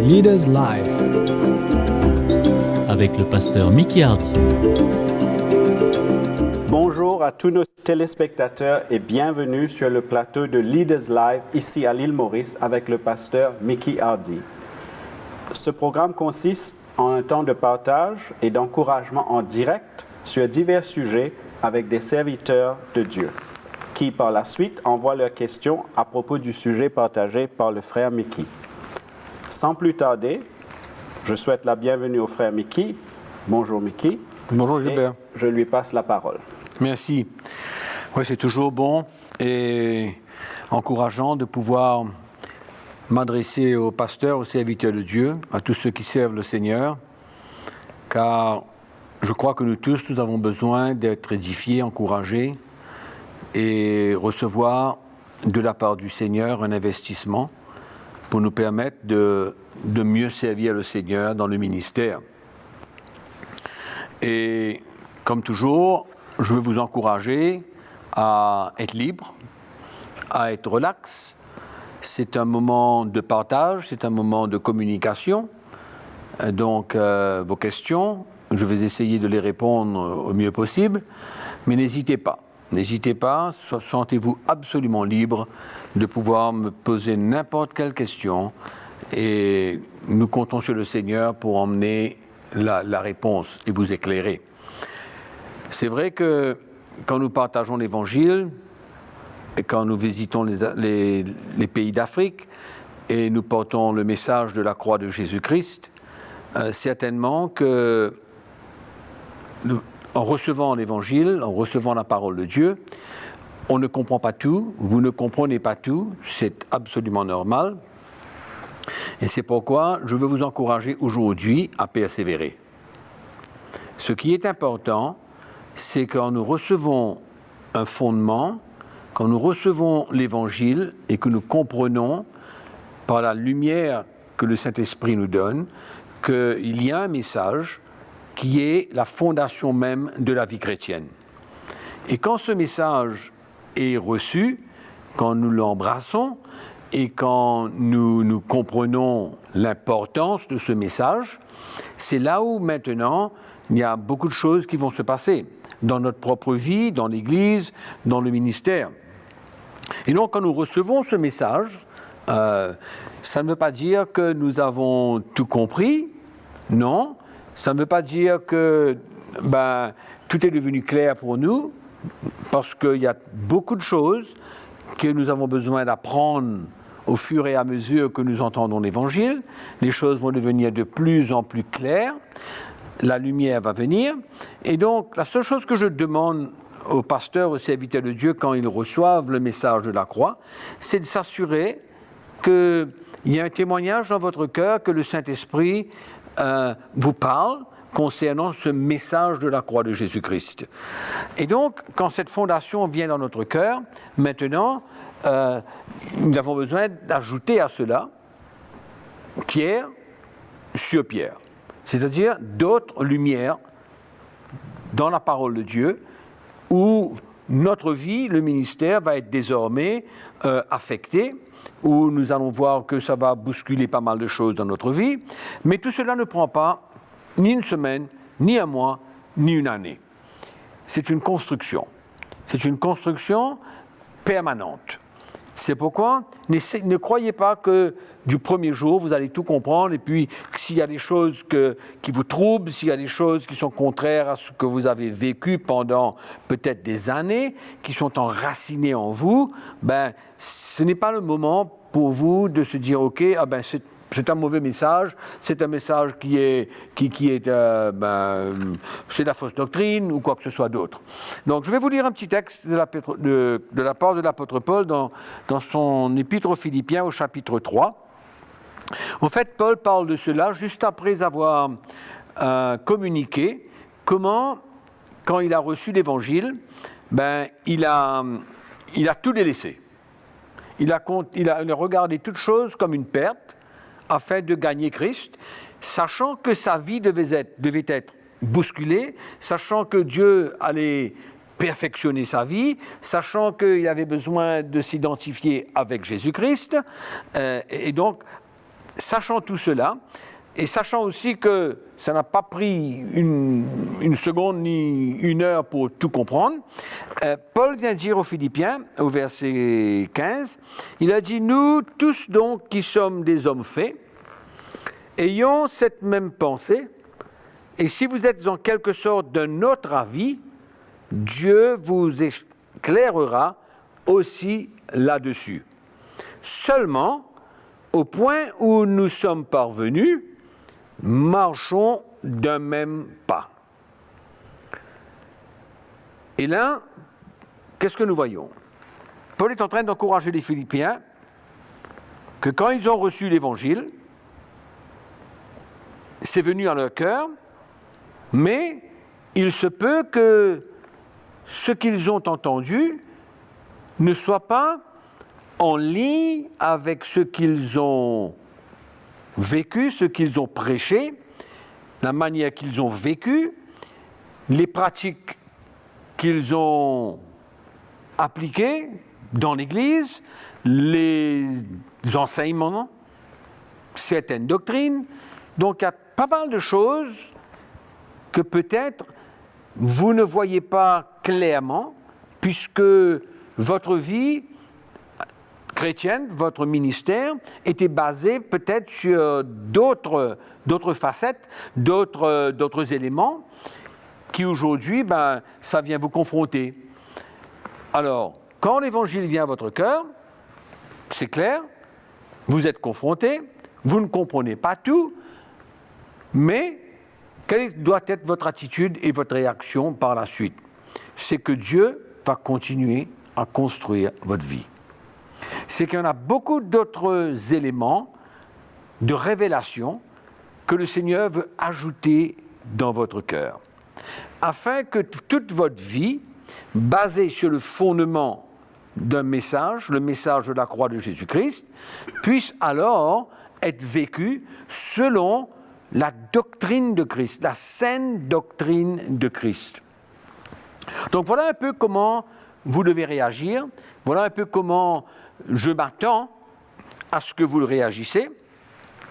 Leaders Live avec le pasteur Mickey Hardy. Bonjour à tous nos téléspectateurs et bienvenue sur le plateau de Leaders Live ici à l'île Maurice avec le pasteur Mickey Hardy. Ce programme consiste en un temps de partage et d'encouragement en direct sur divers sujets avec des serviteurs de Dieu qui par la suite envoient leurs questions à propos du sujet partagé par le frère Mickey. Sans plus tarder, je souhaite la bienvenue au frère Mickey. Bonjour Mickey. Bonjour Gilbert. Et je lui passe la parole. Merci. Oui, c'est toujours bon et encourageant de pouvoir m'adresser aux pasteurs, aux serviteurs de Dieu, à tous ceux qui servent le Seigneur, car je crois que nous tous, nous avons besoin d'être édifiés, encouragés et recevoir de la part du Seigneur un investissement pour nous permettre de mieux servir le Seigneur dans le ministère. Et comme toujours, je veux vous encourager à être libre, à être relax. C'est un moment de partage, c'est un moment de communication. Donc, vos questions, je vais essayer de les répondre au mieux possible, mais n'hésitez pas, sentez-vous absolument libre de pouvoir me poser n'importe quelle question et nous comptons sur le Seigneur pour emmener la réponse et vous éclairer. C'est vrai que quand nous partageons l'Évangile et quand nous visitons les pays d'Afrique et nous portons le message de la croix de Jésus-Christ, certainement que en recevant l'Évangile, en recevant la parole de Dieu, on ne comprend pas tout, vous ne comprenez pas tout, c'est absolument normal. Et c'est pourquoi je veux vous encourager aujourd'hui à persévérer. Ce qui est important, c'est quand nous recevons un fondement, quand nous recevons l'Évangile et que nous comprenons par la lumière que le Saint-Esprit nous donne, qu'il y a un message qui est la fondation même de la vie chrétienne. Et quand ce message est reçu, quand nous l'embrassons et quand nous comprenons l'importance de ce message, c'est là où maintenant il y a beaucoup de choses qui vont se passer dans notre propre vie, dans l'Église, dans le ministère. Et donc quand nous recevons ce message, ça ne veut pas dire que nous avons tout compris, non. Ça ne veut pas dire que tout est devenu clair pour nous, parce qu'il y a beaucoup de choses que nous avons besoin d'apprendre au fur et à mesure que nous entendons l'Évangile. Les choses vont devenir de plus en plus claires, la lumière va venir, et donc la seule chose que je demande aux pasteurs, aux serviteurs de Dieu, quand ils reçoivent le message de la croix, c'est de s'assurer qu'il y a un témoignage dans votre cœur, que le Saint-Esprit vous parle concernant ce message de la croix de Jésus-Christ. Et donc, quand cette fondation vient dans notre cœur, maintenant, nous avons besoin d'ajouter à cela pierre sur pierre, c'est-à-dire d'autres lumières dans la parole de Dieu, où notre vie, le ministère, va être désormais affecté, où nous allons voir que ça va bousculer pas mal de choses dans notre vie, mais tout cela ne prend pas ni une semaine, ni un mois, ni une année. C'est une construction. C'est une construction permanente. C'est pourquoi ne croyez pas que du premier jour, vous allez tout comprendre, et puis s'il y a des choses qui vous troublent, s'il y a des choses qui sont contraires à ce que vous avez vécu pendant peut-être des années, qui sont enracinées en vous, ce n'est pas le moment pour vous de se dire « Ok, c'est un mauvais message, c'est un message c'est de la fausse doctrine ou quoi que ce soit d'autre. » Donc je vais vous lire un petit texte de la part de l'apôtre Paul dans son épître aux Philippiens au chapitre 3. En fait, Paul parle de cela juste après avoir communiqué comment, quand il a reçu l'Évangile, il a tout délaissé. Il a regardé toute chose comme une perte afin de gagner Christ, sachant que sa vie devait être bousculée, sachant que Dieu allait perfectionner sa vie, sachant qu'il avait besoin de s'identifier avec Jésus-Christ, et donc sachant tout cela, et sachant aussi que ça n'a pas pris une seconde ni une heure pour tout comprendre, Paul vient dire aux Philippiens, au verset 15, il a dit « Nous tous donc qui sommes des hommes faits, ayons cette même pensée, et si vous êtes en quelque sorte d'un autre avis, Dieu vous éclairera aussi là-dessus. Seulement, au point où nous sommes parvenus, marchons d'un même pas. » Et là, qu'est-ce que nous voyons? Paul est en train d'encourager les Philippiens que quand ils ont reçu l'Évangile, c'est venu à leur cœur, mais il se peut que ce qu'ils ont entendu ne soit pas en ligne avec ce qu'ils ont vécu, ce qu'ils ont prêché, la manière qu'ils ont vécu, les pratiques qu'ils ont appliquées dans l'Église, les enseignements, certaines doctrines. Donc il y a pas mal de choses que peut-être vous ne voyez pas clairement, puisque votre vie chrétienne, votre ministère, était basé peut-être sur d'autres facettes, d'autres éléments, qui aujourd'hui, ça vient vous confronter. Alors, quand l'Évangile vient à votre cœur, c'est clair, vous êtes confronté, vous ne comprenez pas tout, mais quelle doit être votre attitude et votre réaction par la suite? C'est que Dieu va continuer à construire votre vie. C'est qu'il y en a beaucoup d'autres éléments de révélation que le Seigneur veut ajouter dans votre cœur, afin que toute votre vie, basée sur le fondement d'un message, le message de la croix de Jésus-Christ, puisse alors être vécue selon la doctrine de Christ, la saine doctrine de Christ. Donc voilà un peu comment vous devez réagir, voilà un peu comment je m'attends à ce que vous réagissez,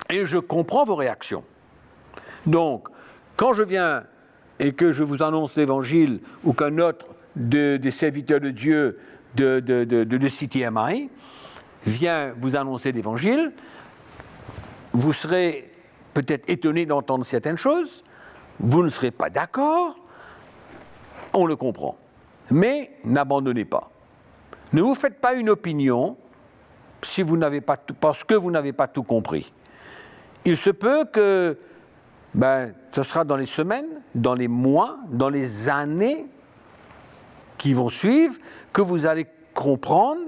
et je comprends vos réactions. Donc, quand je viens et que je vous annonce l'Évangile, ou qu'un autre des serviteurs de Dieu de CTMI vient vous annoncer l'Évangile, vous serez peut-être étonné d'entendre certaines choses, vous ne serez pas d'accord, on le comprend. Mais n'abandonnez pas. Ne vous faites pas une opinion si vous n'avez pas tout, parce que vous n'avez pas tout compris. Il se peut que ce sera dans les semaines, dans les mois, dans les années qui vont suivre, que vous allez comprendre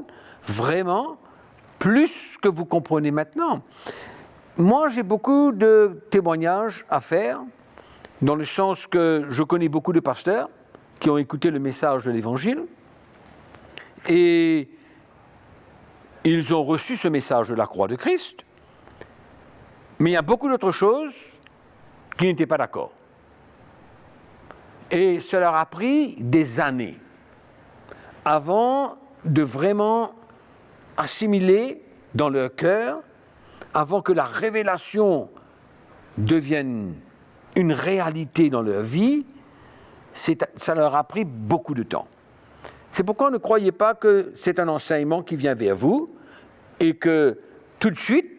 vraiment plus que vous comprenez maintenant. Moi, j'ai beaucoup de témoignages à faire, dans le sens que je connais beaucoup de pasteurs qui ont écouté le message de l'Évangile, et ils ont reçu ce message de la croix de Christ, mais il y a beaucoup d'autres choses qui n'étaient pas d'accord. Et ça leur a pris des années avant de vraiment assimiler dans leur cœur, avant que la révélation devienne une réalité dans leur vie. Ça leur a pris beaucoup de temps. C'est pourquoi ne croyez pas que c'est un enseignement qui vient vers vous et que tout de suite,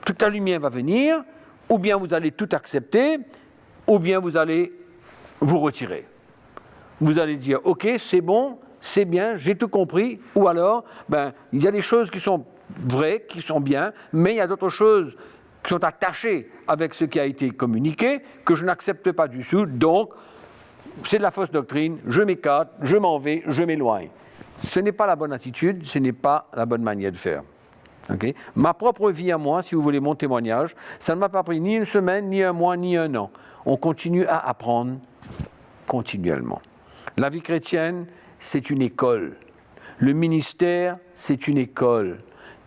toute la lumière va venir, ou bien vous allez tout accepter, ou bien vous allez vous retirer. Vous allez dire, ok, c'est bon, c'est bien, j'ai tout compris, ou alors, il y a des choses qui sont vraies, qui sont bien, mais il y a d'autres choses qui sont attachées avec ce qui a été communiqué, que je n'accepte pas du tout, donc c'est de la fausse doctrine, je m'écarte, je m'en vais, je m'éloigne. Ce n'est pas la bonne attitude, ce n'est pas la bonne manière de faire. Okay? Ma propre vie à moi, si vous voulez mon témoignage, ça ne m'a pas pris ni une semaine, ni un mois, ni un an. On continue à apprendre continuellement. La vie chrétienne, c'est une école. Le ministère, c'est une école.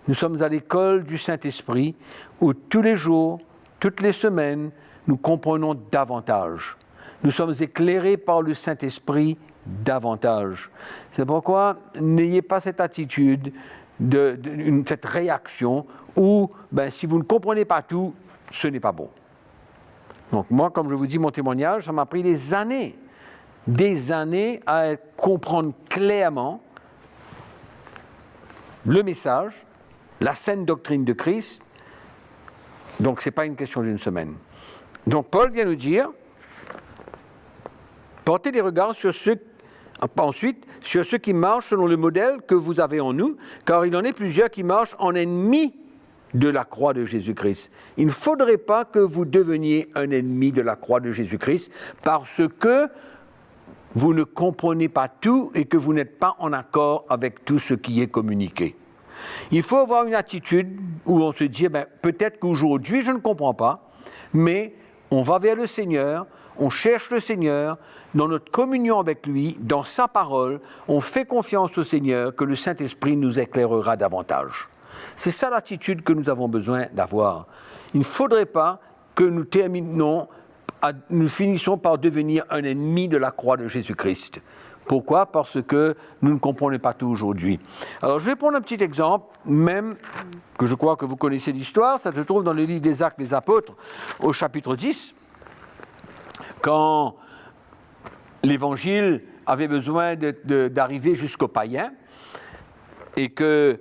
Nous sommes à l'école du Saint-Esprit où tous les jours, toutes les semaines, nous comprenons davantage. Nous sommes éclairés par le Saint-Esprit davantage. C'est pourquoi n'ayez pas cette attitude cette réaction où, si vous ne comprenez pas tout, ce n'est pas bon. Donc moi, comme je vous dis, mon témoignage, ça m'a pris des années à comprendre clairement le message, la saine doctrine de Christ. Donc ce n'est pas une question d'une semaine. Donc Paul vient nous dire, portez des regards sur ceux qui marchent selon le modèle que vous avez en nous, car il en est plusieurs qui marchent en ennemis de la croix de Jésus-Christ. Il ne faudrait pas que vous deveniez un ennemi de la croix de Jésus-Christ parce que vous ne comprenez pas tout et que vous n'êtes pas en accord avec tout ce qui est communiqué. Il faut avoir une attitude où on se dit, peut-être qu'aujourd'hui je ne comprends pas, mais on va vers le Seigneur, on cherche le Seigneur, dans notre communion avec lui, dans sa parole, on fait confiance au Seigneur que le Saint-Esprit nous éclairera davantage. C'est ça l'attitude que nous avons besoin d'avoir. Il ne faudrait pas que nous finissions par devenir un ennemi de la croix de Jésus-Christ. Pourquoi ? Parce que nous ne comprenons pas tout aujourd'hui. Alors je vais prendre un petit exemple, même que je crois que vous connaissez l'histoire, ça se trouve dans le livre des Actes des Apôtres, au chapitre 10, quand l'Évangile avait besoin d'arriver jusqu'aux païens, et que,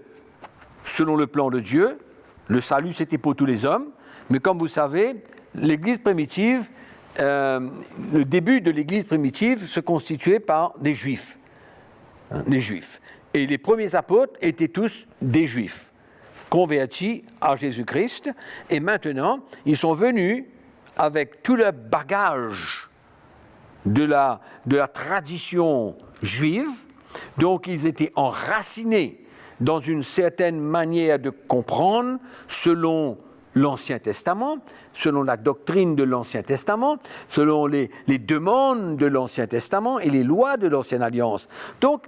selon le plan de Dieu, le salut c'était pour tous les hommes, mais comme vous savez, l'Église primitive, le début de l'Église primitive se constituait par des Juifs. Des Juifs. Et les premiers apôtres étaient tous des Juifs, convertis à Jésus-Christ, et maintenant, ils sont venus avec tout le bagage de la tradition juive, donc ils étaient enracinés dans une certaine manière de comprendre selon l'Ancien Testament, selon la doctrine de l'Ancien Testament, selon les demandes de l'Ancien Testament et les lois de l'Ancienne Alliance. Donc,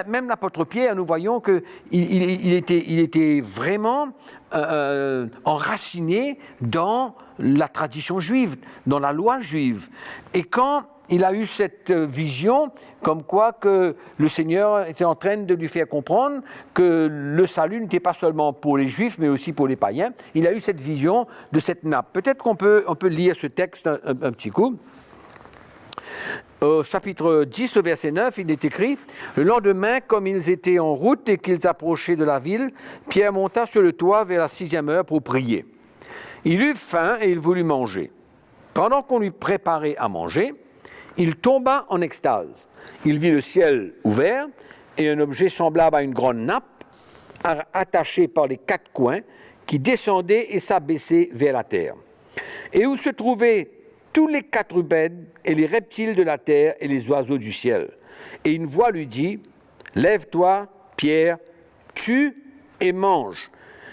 même l'apôtre Pierre, nous voyons qu'il était vraiment enraciné dans la tradition juive, dans la loi juive. Et quand il a eu cette vision, comme quoi que le Seigneur était en train de lui faire comprendre que le salut n'était pas seulement pour les Juifs, mais aussi pour les païens. Il a eu cette vision de cette nappe. Peut-être qu'on peut lire ce texte un petit coup. Au chapitre 10, au verset 9, il est écrit « Le lendemain, comme ils étaient en route et qu'ils approchaient de la ville, Pierre monta sur le toit vers la 6e heure pour prier. Il eut faim et il voulut manger. Pendant qu'on lui préparait à manger, il tomba en extase. Il vit le ciel ouvert et un objet semblable à une grande nappe, attaché par les 4 coins, qui descendait et s'abaissait vers la terre. Et où se trouvaient tous les quadrupèdes et les reptiles de la terre et les oiseaux du ciel. Et une voix lui dit, « Lève-toi, Pierre, tue et mange. »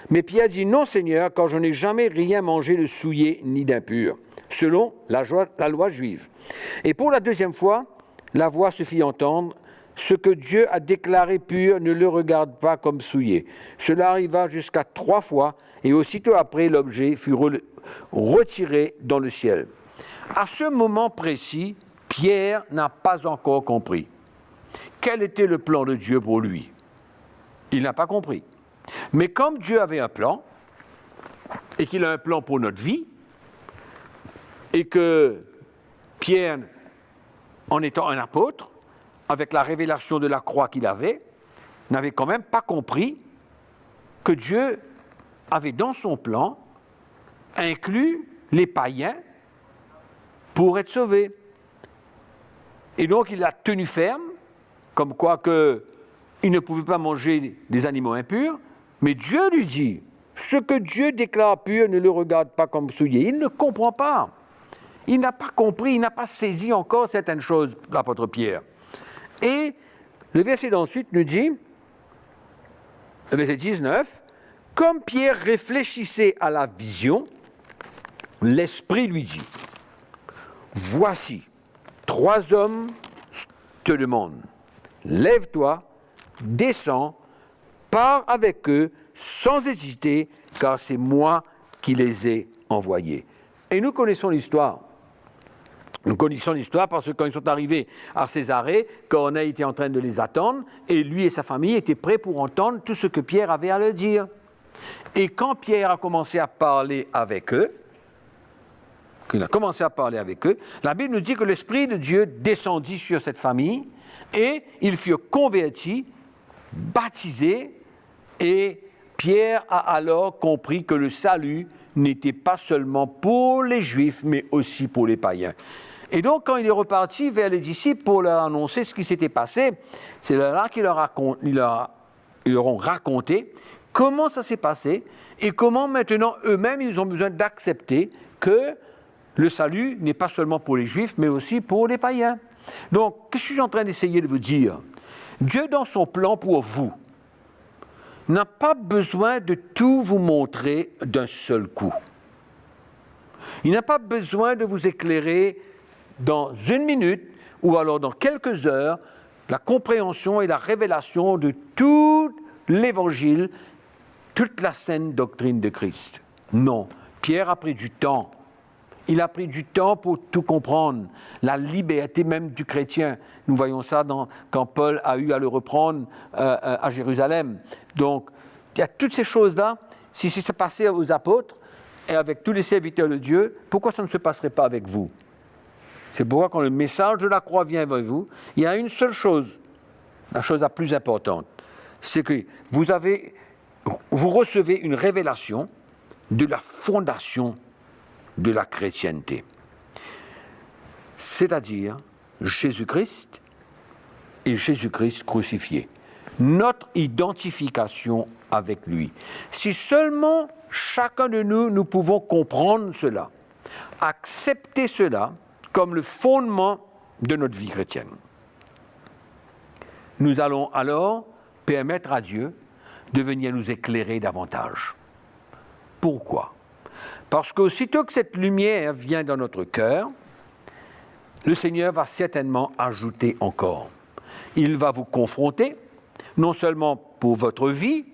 Mais Pierre dit, « Non, Seigneur, car je n'ai jamais rien mangé de souillé ni d'impur. » selon la loi juive. Et pour la 2e fois, la voix se fit entendre, « Ce que Dieu a déclaré pur, ne le regarde pas comme souillé. » Cela arriva jusqu'à 3 fois, et aussitôt après, l'objet fut retiré dans le ciel. À ce moment précis, Pierre n'a pas encore compris. Quel était le plan de Dieu pour lui ? Il n'a pas compris. Mais comme Dieu avait un plan, et qu'il a un plan pour notre vie, et que Pierre, en étant un apôtre, avec la révélation de la croix qu'il avait, n'avait quand même pas compris que Dieu avait dans son plan inclus les païens pour être sauvés. Et donc il a tenu ferme, comme quoi il ne pouvait pas manger des animaux impurs, mais Dieu lui dit, ce que Dieu déclare pur, ne le regarde pas comme souillé. Il ne comprend pas. Il n'a pas compris, il n'a pas saisi encore certaines choses, l'apôtre Pierre. Et le verset d'ensuite nous dit, le verset 19, « Comme Pierre réfléchissait à la vision, l'Esprit lui dit, « Voici, 3 hommes te demandent, lève-toi, descends, pars avec eux sans hésiter, car c'est moi qui les ai envoyés. » Et nous connaissons l'histoire. Nous connaissons l'histoire parce que quand ils sont arrivés à Césarée, Corneille était en train de les attendre et lui et sa famille étaient prêts pour entendre tout ce que Pierre avait à leur dire. Et quand Pierre a commencé à parler avec eux, la Bible nous dit que l'Esprit de Dieu descendit sur cette famille et ils furent convertis, baptisés, et Pierre a alors compris que le salut n'était pas seulement pour les Juifs, mais aussi pour les païens. Et donc, quand il est reparti vers les disciples pour leur annoncer ce qui s'était passé, c'est là qu'ils leur ont raconté comment ça s'est passé et comment maintenant eux-mêmes ils ont besoin d'accepter que le salut n'est pas seulement pour les Juifs, mais aussi pour les païens. Donc, qu'est-ce que je suis en train d'essayer de vous dire? Dieu, dans son plan pour vous, n'a pas besoin de tout vous montrer d'un seul coup. Il n'a pas besoin de vous éclairer dans 1 minute ou alors dans quelques heures la compréhension et la révélation de tout l'Évangile, toute la saine doctrine de Christ. Non, Pierre a pris du temps. Il a pris du temps pour tout comprendre, la liberté même du chrétien. Nous voyons ça quand Paul a eu à le reprendre à Jérusalem. Donc, il y a toutes ces choses-là. Si ça se passait aux apôtres et avec tous les serviteurs de Dieu, pourquoi ça ne se passerait pas avec vous? C'est pourquoi quand le message de la croix vient vers vous, il y a une seule chose, la chose la plus importante, c'est que vous recevez une révélation de la fondation de la chrétienté, c'est-à-dire Jésus-Christ et Jésus-Christ crucifié. Notre identification avec lui. Si seulement chacun de nous pouvons comprendre cela, accepter cela comme le fondement de notre vie chrétienne, nous allons alors permettre à Dieu de venir nous éclairer davantage. Pourquoi? Parce qu'aussitôt que cette lumière vient dans notre cœur, le Seigneur va certainement ajouter encore. Il va vous confronter, non seulement pour votre vie,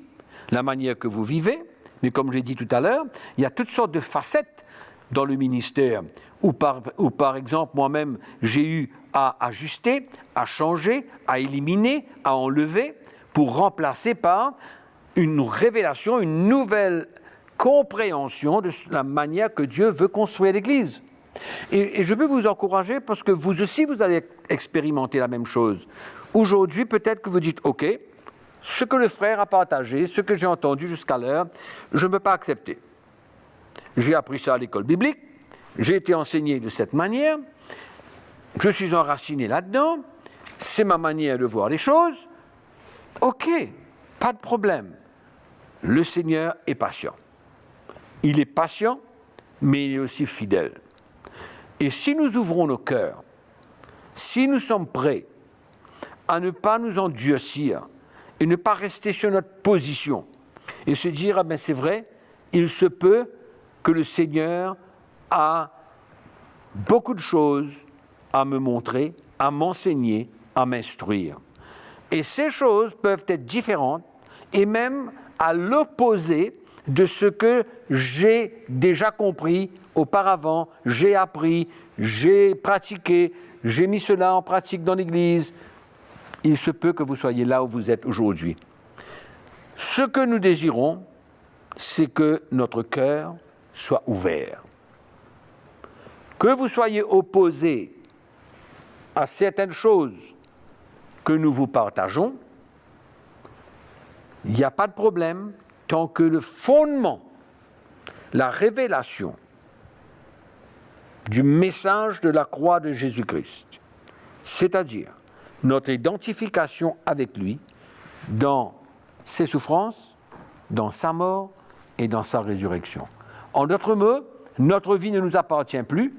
la manière que vous vivez, mais comme j'ai dit tout à l'heure, il y a toutes sortes de facettes dans le ministère où par exemple, moi-même, j'ai eu à ajuster, à changer, à éliminer, à enlever, pour remplacer par une révélation, une nouvelle compréhension de la manière que Dieu veut construire l'Église. Et je veux vous encourager parce que vous aussi, vous allez expérimenter la même chose. Aujourd'hui, peut-être que vous dites, OK, ce que le frère a partagé, ce que j'ai entendu jusqu'à l'heure, je ne peux pas accepter. J'ai appris ça à l'école biblique, j'ai été enseigné de cette manière, je suis enraciné là-dedans, c'est ma manière de voir les choses. OK, pas de problème. Le Seigneur est patient. Il est patient, mais il est aussi fidèle. Et si nous ouvrons nos cœurs, si nous sommes prêts à ne pas nous endurcir et ne pas rester sur notre position et se dire, ah ben c'est vrai, il se peut que le Seigneur a beaucoup de choses à me montrer, à m'enseigner, à m'instruire. Et ces choses peuvent être différentes et même à l'opposé de ce que j'ai déjà compris auparavant, j'ai appris, j'ai pratiqué, j'ai mis cela en pratique dans l'Église. Il se peut que vous soyez là où vous êtes aujourd'hui. Ce que nous désirons, c'est que notre cœur soit ouvert. Que vous soyez opposé à certaines choses que nous vous partageons, il n'y a pas de problème tant que le fondement, la révélation du message de la croix de Jésus-Christ, c'est-à-dire notre identification avec lui dans ses souffrances, dans sa mort et dans sa résurrection. En d'autres mots, notre vie ne nous appartient plus.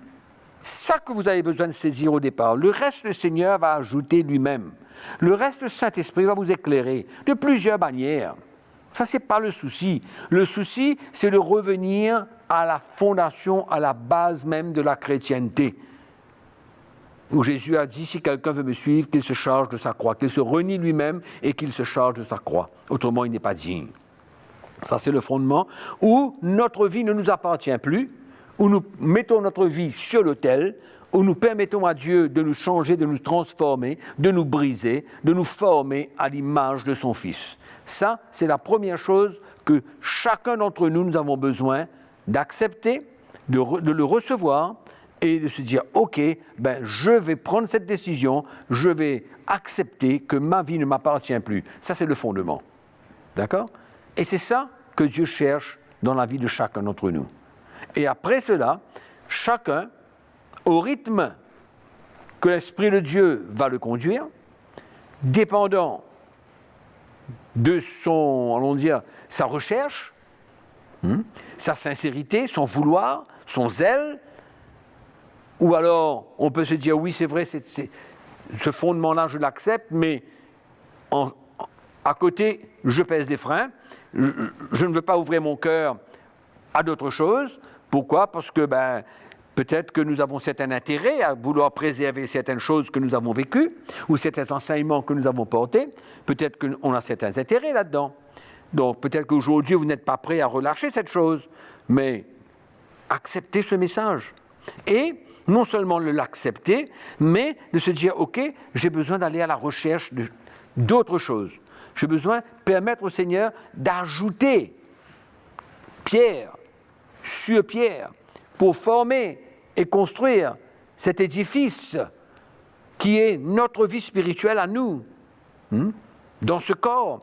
Ça que vous avez besoin de saisir au départ. Le reste, le Seigneur va ajouter lui-même. Le reste, le Saint-Esprit va vous éclairer de plusieurs manières. Ça, ce n'est pas le souci. Le souci, c'est de revenir à la fondation, à la base même de la chrétienté. Où Jésus a dit, si quelqu'un veut me suivre, qu'il se charge de sa croix, qu'il se renie lui-même et qu'il se charge de sa croix. Autrement, il n'est pas digne. Ça, c'est le fondement où notre vie ne nous appartient plus, où nous mettons notre vie sur l'autel, où nous permettons à Dieu de nous changer, de nous transformer, de nous briser, de nous former à l'image de son Fils. Ça, c'est la première chose que chacun d'entre nous, nous avons besoin d'accepter, de le recevoir et de se dire, ok, je vais prendre cette décision, je vais accepter que ma vie ne m'appartient plus. Ça, c'est le fondement. D'accord ? Et c'est ça que Dieu cherche dans la vie de chacun d'entre nous. Et après cela, chacun, au rythme que l'Esprit de Dieu va le conduire, dépendant de sa recherche, sa sincérité, son vouloir, son zèle, ou alors on peut se dire, oui, c'est vrai, ce fondement-là, je l'accepte, mais à côté, je pèse les freins, je ne veux pas ouvrir mon cœur à d'autres choses. Pourquoi ? Parce que peut-être que nous avons certain intérêt à vouloir préserver certaines choses que nous avons vécues, ou certains enseignements que nous avons portés. Peut-être qu'on a certains intérêts là-dedans. Donc peut-être qu'aujourd'hui, vous n'êtes pas prêt à relâcher cette chose, mais acceptez ce message. Et non seulement l'accepter, mais de se dire, ok, j'ai besoin d'aller à la recherche d'autres choses. J'ai besoin de permettre au Seigneur d'ajouter pierre sur pierre pour former et construire cet édifice qui est notre vie spirituelle à nous, dans ce corps.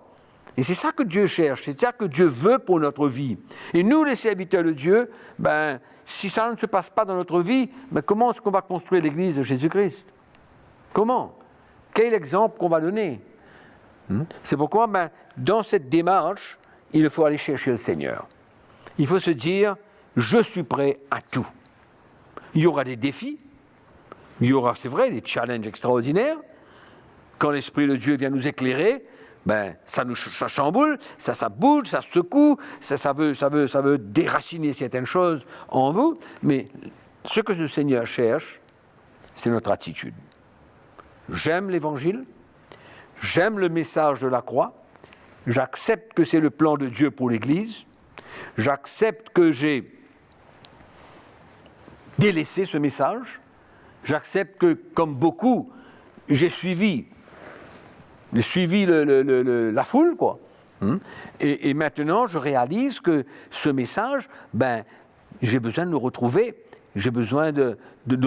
Et c'est ça que Dieu cherche, c'est ça que Dieu veut pour notre vie. Et nous, les serviteurs de Dieu, si ça ne se passe pas dans notre vie, comment est-ce qu'on va construire l'Église de Jésus-Christ ? Comment ? Quel est l'exemple qu'on va donner ? C'est pourquoi, dans cette démarche, il faut aller chercher le Seigneur. Il faut se dire, je suis prêt à tout. Il y aura des défis, il y aura, c'est vrai, des challenges extraordinaires. Quand l'Esprit de Dieu vient nous éclairer, ça chamboule, ça bouge, ça secoue, ça veut déraciner certaines choses en vous. Mais ce que le Seigneur cherche, c'est notre attitude. J'aime l'Évangile, j'aime le message de la croix, j'accepte que c'est le plan de Dieu pour l'Église, j'accepte que j'ai délaissé ce message, j'accepte que, comme beaucoup, j'ai suivi la foule, quoi. Et maintenant, je réalise que ce message, j'ai besoin de le retrouver, j'ai besoin de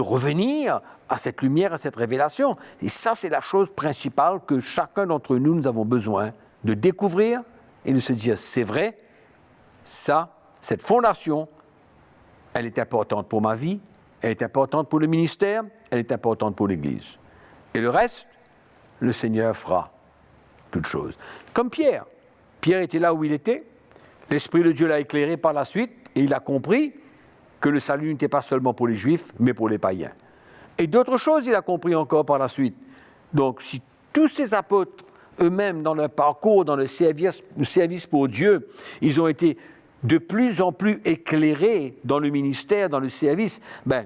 revenir à cette lumière, à cette révélation. Et ça, c'est la chose principale que chacun d'entre nous, nous avons besoin de découvrir et de se dire, c'est vrai, cette fondation, elle est importante pour ma vie, elle est importante pour le ministère, elle est importante pour l'Église. Et le reste, le Seigneur fera toutes choses. Comme Pierre. Pierre était là où il était, l'Esprit de Dieu l'a éclairé par la suite, et il a compris que le salut n'était pas seulement pour les Juifs, mais pour les païens. Et d'autres choses, il a compris encore par la suite. Donc, si tous ces apôtres, eux-mêmes, dans leur parcours, dans le service pour Dieu, ils ont été de plus en plus éclairés dans le ministère, dans le service,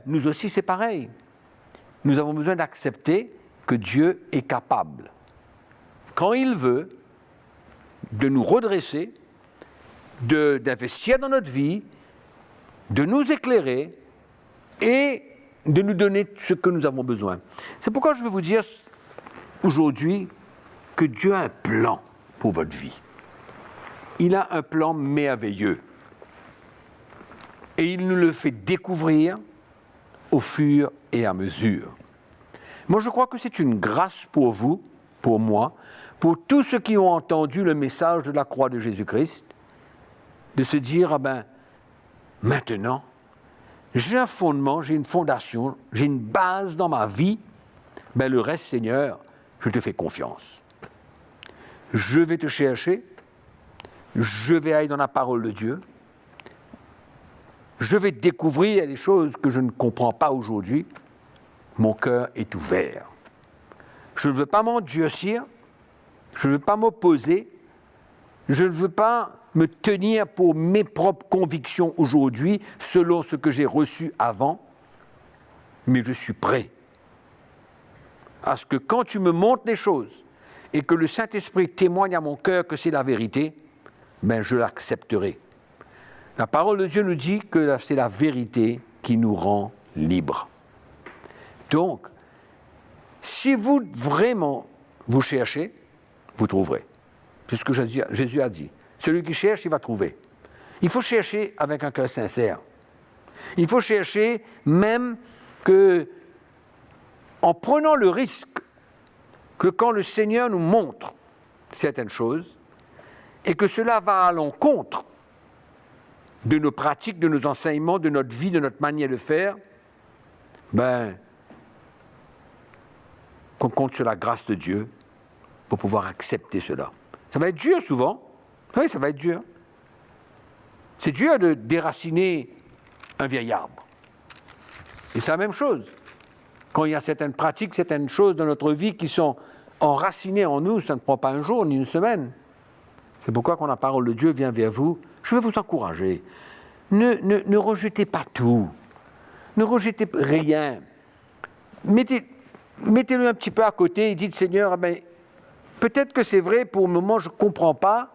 nous aussi, c'est pareil. Nous avons besoin d'accepter que Dieu est capable, quand il veut, de nous redresser, d'investir dans notre vie, de nous éclairer et de nous donner ce que nous avons besoin. C'est pourquoi je veux vous dire aujourd'hui que Dieu a un plan pour votre vie. Il a un plan merveilleux. Et il nous le fait découvrir au fur et à mesure. Moi, je crois que c'est une grâce pour vous, pour moi, pour tous ceux qui ont entendu le message de la croix de Jésus-Christ, de se dire, maintenant, j'ai un fondement, j'ai une fondation, j'ai une base dans ma vie, le reste, Seigneur, je te fais confiance. Je vais te chercher, je vais aller dans la parole de Dieu, je vais découvrir des choses que je ne comprends pas aujourd'hui, mon cœur est ouvert. Je ne veux pas m'endurcir, je ne veux pas m'opposer, je ne veux pas me tenir pour mes propres convictions aujourd'hui, selon ce que j'ai reçu avant, mais je suis prêt à ce que quand tu me montres les choses et que le Saint-Esprit témoigne à mon cœur que c'est la vérité, je l'accepterai. La parole de Dieu nous dit que c'est la vérité qui nous rend libres. Donc, si vous vraiment vous cherchez, vous trouverez. C'est ce que Jésus a dit. Celui qui cherche, il va trouver. Il faut chercher avec un cœur sincère. Il faut chercher même que, en prenant le risque que quand le Seigneur nous montre certaines choses, et que cela va à l'encontre de nos pratiques, de nos enseignements, de notre vie, de notre manière de faire, qu'on compte sur la grâce de Dieu pour pouvoir accepter cela. Ça va être dur souvent. Oui, ça va être dur. C'est dur de déraciner un vieil arbre. Et c'est la même chose. Quand il y a certaines pratiques, certaines choses dans notre vie qui sont enracinées en nous, ça ne prend pas un jour ni une semaine. C'est pourquoi quand la parole de Dieu vient vers vous, je veux vous encourager. Ne rejetez pas tout. Ne rejetez rien. Mettez-le un petit peu à côté et dites, Seigneur, peut-être que c'est vrai, pour le moment je ne comprends pas,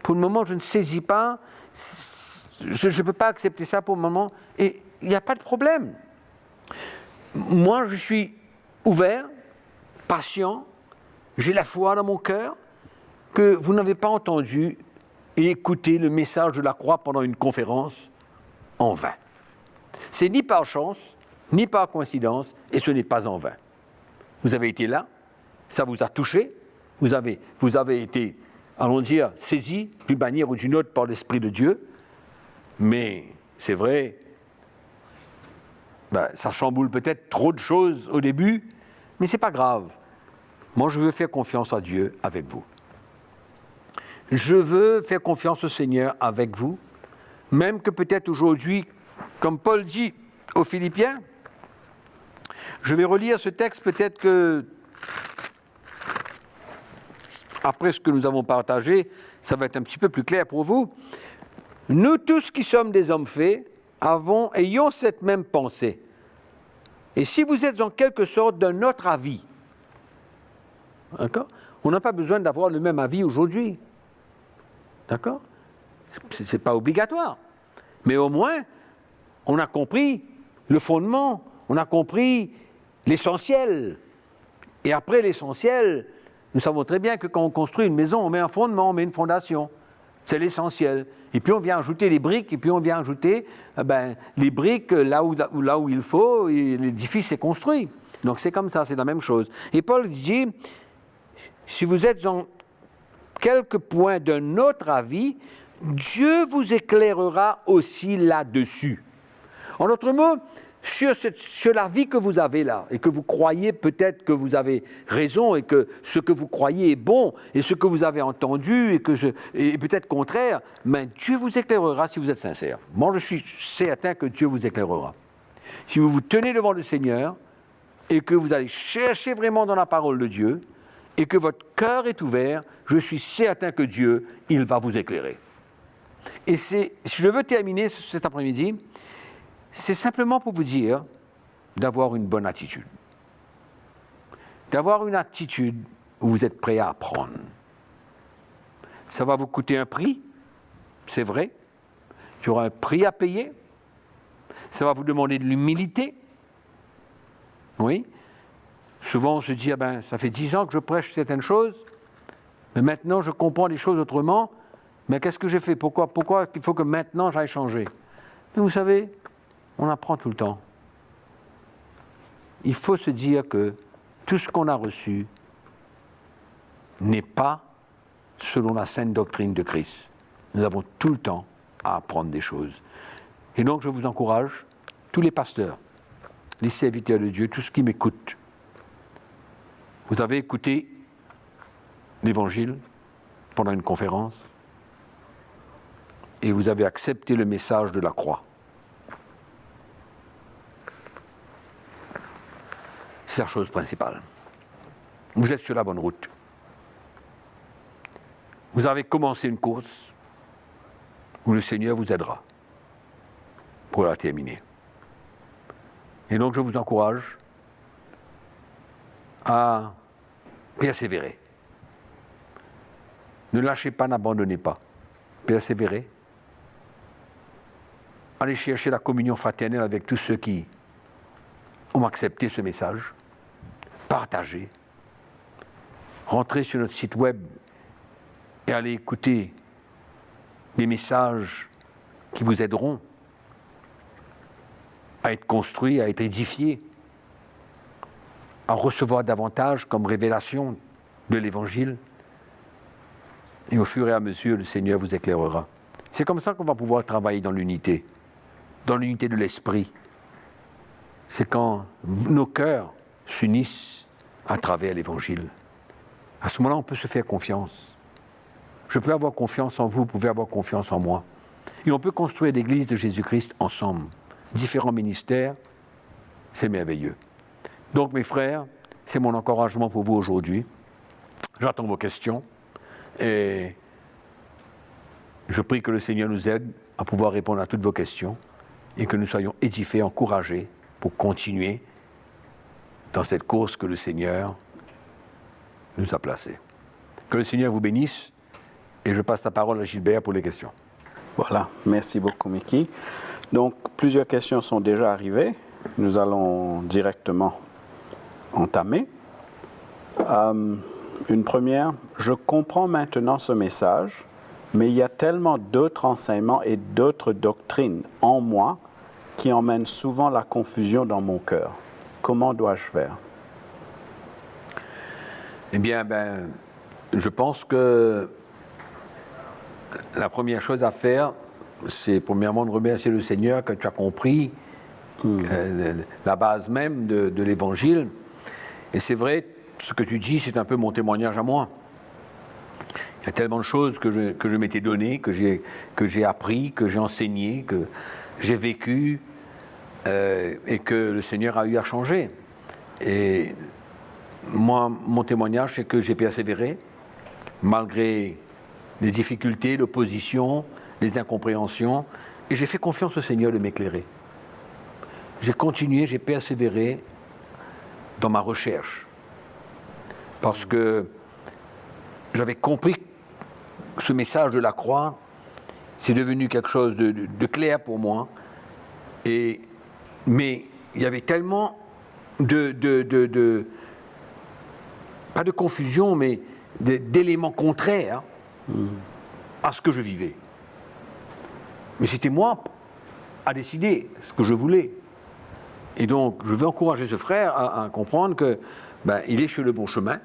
pour le moment je ne saisis pas, je ne peux pas accepter ça pour le moment, et il n'y a pas de problème. Moi je suis ouvert, patient, j'ai la foi dans mon cœur, que vous n'avez pas entendu et écouté le message de la croix pendant une conférence en vain. C'est ni par chance, ni par coïncidence, et ce n'est pas en vain. Vous avez été là, ça vous a touché, vous avez été, allons dire, saisi d'une manière ou d'une autre par l'Esprit de Dieu, mais c'est vrai, ça chamboule peut-être trop de choses au début, mais c'est pas grave. Moi, je veux faire confiance à Dieu avec vous. Je veux faire confiance au Seigneur avec vous, même que peut-être aujourd'hui, comme Paul dit aux Philippiens, je vais relire ce texte, peut-être que, après ce que nous avons partagé, ça va être un petit peu plus clair pour vous. Nous tous qui sommes des hommes faits, ayons cette même pensée. Et si vous êtes en quelque sorte d'un autre avis, d'accord ? On n'a pas besoin d'avoir le même avis aujourd'hui. D'accord ? C'est pas obligatoire. Mais au moins, on a compris le fondement, on a compris l'essentiel. Et après l'essentiel, nous savons très bien que quand on construit une maison, on met un fondement, on met une fondation. C'est l'essentiel. Et puis on vient ajouter les briques, et puis on vient ajouter les briques là où il faut, et l'édifice est construit. Donc c'est comme ça, c'est la même chose. Et Paul dit, si vous êtes en quelques points d'un autre avis, Dieu vous éclairera aussi là-dessus. En d'autres mots, sur la vie que vous avez là, et que vous croyez peut-être que vous avez raison, et que ce que vous croyez est bon, et ce que vous avez entendu, et peut-être contraire, mais Dieu vous éclairera si vous êtes sincère. Moi, je suis certain que Dieu vous éclairera. Si vous vous tenez devant le Seigneur, et que vous allez chercher vraiment dans la parole de Dieu, et que votre cœur est ouvert, je suis certain que Dieu, il va vous éclairer. Et si je veux terminer cet après-midi, c'est simplement pour vous dire d'avoir une bonne attitude. D'avoir une attitude où vous êtes prêt à apprendre. Ça va vous coûter un prix, c'est vrai. Il y aura un prix à payer. Ça va vous demander de l'humilité. Oui. Souvent on se dit, ça fait 10 ans que je prêche certaines choses, mais maintenant je comprends les choses autrement, mais qu'est-ce que j'ai fait ? Pourquoi il faut que maintenant j'aille changer ? Mais vous savez, on apprend tout le temps. Il faut se dire que tout ce qu'on a reçu n'est pas selon la sainte doctrine de Christ. Nous avons tout le temps à apprendre des choses. Et donc je vous encourage, tous les pasteurs, les serviteurs de Dieu, tous ceux qui m'écoutent, vous avez écouté l'Évangile pendant une conférence et vous avez accepté le message de la croix. C'est la chose principale. Vous êtes sur la bonne route. Vous avez commencé une course où le Seigneur vous aidera pour la terminer. Et donc je vous encourage à persévérer. Ne lâchez pas, n'abandonnez pas. Persévérez. Allez chercher la communion fraternelle avec tous ceux qui ont accepté ce message. Partagez. Rentrez sur notre site web et allez écouter des messages qui vous aideront à être construits, à être édifiés, à recevoir davantage comme révélation de l'Évangile. Et au fur et à mesure, le Seigneur vous éclairera. C'est comme ça qu'on va pouvoir travailler dans l'unité de l'esprit. C'est quand nos cœurs s'unissent à travers l'Évangile. À ce moment-là, on peut se faire confiance. Je peux avoir confiance en vous, vous pouvez avoir confiance en moi. Et on peut construire l'Église de Jésus-Christ ensemble. Différents ministères, c'est merveilleux. Donc mes frères, c'est mon encouragement pour vous aujourd'hui. J'attends vos questions et je prie que le Seigneur nous aide à pouvoir répondre à toutes vos questions et que nous soyons édifiés, encouragés pour continuer dans cette course que le Seigneur nous a placée. Que le Seigneur vous bénisse et je passe la parole à Gilbert pour les questions. Voilà, merci beaucoup Mickey. Donc, plusieurs questions sont déjà arrivées. Nous allons directement entamer. Une première, je comprends maintenant ce message, mais il y a tellement d'autres enseignements et d'autres doctrines en moi qui emmènent souvent la confusion dans mon cœur. Comment dois-je faire? Eh bien, je pense que la première chose à faire, c'est premièrement de remercier le Seigneur que tu as compris la base même de l'Évangile. Et c'est vrai, ce que tu dis, c'est un peu mon témoignage à moi. Il y a tellement de choses que je m'étais donné, que j'ai appris, que j'ai enseigné, que j'ai vécu, et que le Seigneur a eu à changer. Et moi, mon témoignage, c'est que j'ai persévéré, malgré les difficultés, l'opposition, les incompréhensions, et j'ai fait confiance au Seigneur de m'éclairer. J'ai continué, j'ai persévéré dans ma recherche, parce que j'avais compris que ce message de la croix, c'est devenu quelque chose de clair pour moi, mais il y avait tellement pas de confusion, mais d'éléments contraires à ce que je vivais. Mais c'était moi à décider ce que je voulais. Et donc, je veux encourager ce frère à comprendre que il est sur le bon chemin.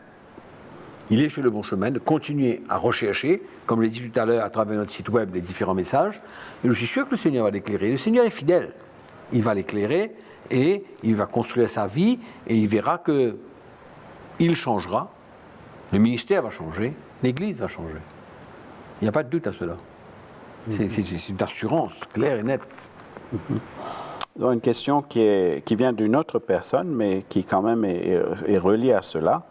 Il est sur le bon chemin de continuer à rechercher, comme je l'ai dit tout à l'heure, à travers notre site web, les différents messages. Et je suis sûr que le Seigneur va l'éclairer. Le Seigneur est fidèle. Il va l'éclairer et il va construire sa vie et il verra que il changera. Le ministère va changer. L'Église va changer. Il n'y a pas de doute à cela. C'est une assurance claire et nette. Donc, une question qui vient d'une autre personne, mais qui quand même est reliée à cela.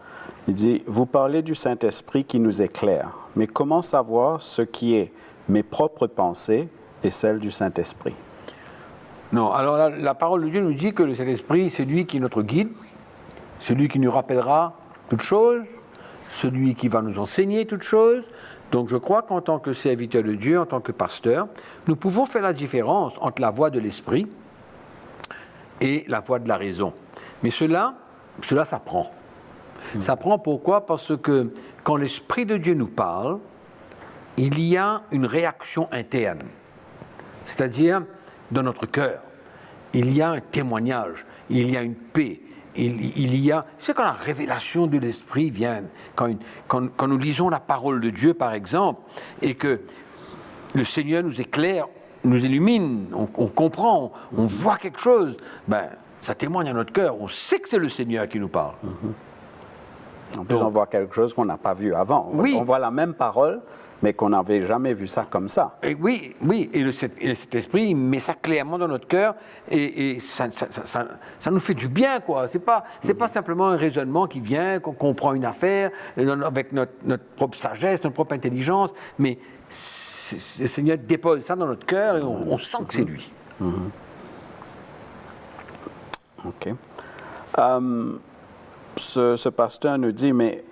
Il dit, vous parlez du Saint-Esprit qui nous éclaire, mais comment savoir ce qui est mes propres pensées et celles du Saint-Esprit? Non, alors la parole de Dieu nous dit que le Saint-Esprit, c'est lui qui est notre guide, celui qui nous rappellera toutes choses, celui qui va nous enseigner toutes choses. Donc je crois qu'en tant que serviteur de Dieu, en tant que pasteur, nous pouvons faire la différence entre la voix de l'Esprit et la voix de la raison. Mais cela s'apprend. Ça prend pourquoi? Parce que quand l'Esprit de Dieu nous parle, il y a une réaction interne. C'est-à-dire, dans notre cœur, il y a un témoignage, il y a une paix, c'est quand la révélation de l'Esprit vient, quand nous lisons la parole de Dieu, par exemple, et que le Seigneur nous éclaire, nous illumine, on comprend, on voit quelque chose, ça témoigne à notre cœur, on sait que c'est le Seigneur qui nous parle. En plus, on voit quelque chose qu'on n'a pas vu avant. Oui. On voit la même parole, mais qu'on n'avait jamais vu ça comme ça. Et oui, et cet esprit, il met ça clairement dans notre cœur, et ça nous fait du bien, quoi. C'est pas simplement un raisonnement qui vient, qu'on comprend une affaire, avec notre propre sagesse, notre propre intelligence, mais le Seigneur dépose ça dans notre cœur, et on sent que c'est lui. OK. Ce pasteur nous dit, mais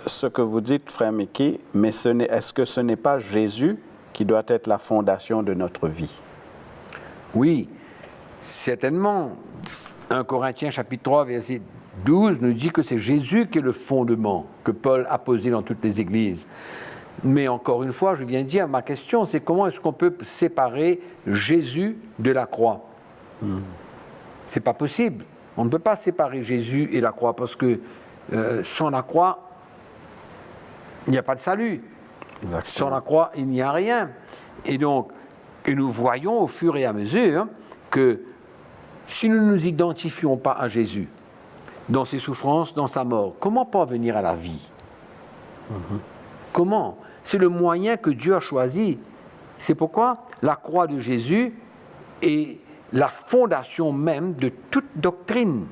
ce que vous dites, frère Mickey, mais est-ce que ce n'est pas Jésus qui doit être la fondation de notre vie? Oui, certainement. 1 Corinthiens chapitre 3, verset 12 nous dit que c'est Jésus qui est le fondement que Paul a posé dans toutes les églises. Mais encore une fois, je viens de dire, ma question, c'est comment est-ce qu'on peut séparer Jésus de la croix? C'est pas possible. On ne peut pas séparer Jésus et la croix parce que sans la croix, il n'y a pas de salut. Exactement. Sans la croix, il n'y a rien. Et donc, et nous voyons au fur et à mesure que si nous ne nous identifions pas à Jésus, dans ses souffrances, dans sa mort, comment parvenir à la vie? Comment? C'est le moyen que Dieu a choisi. C'est pourquoi la croix de Jésus est la fondation même de toute doctrine.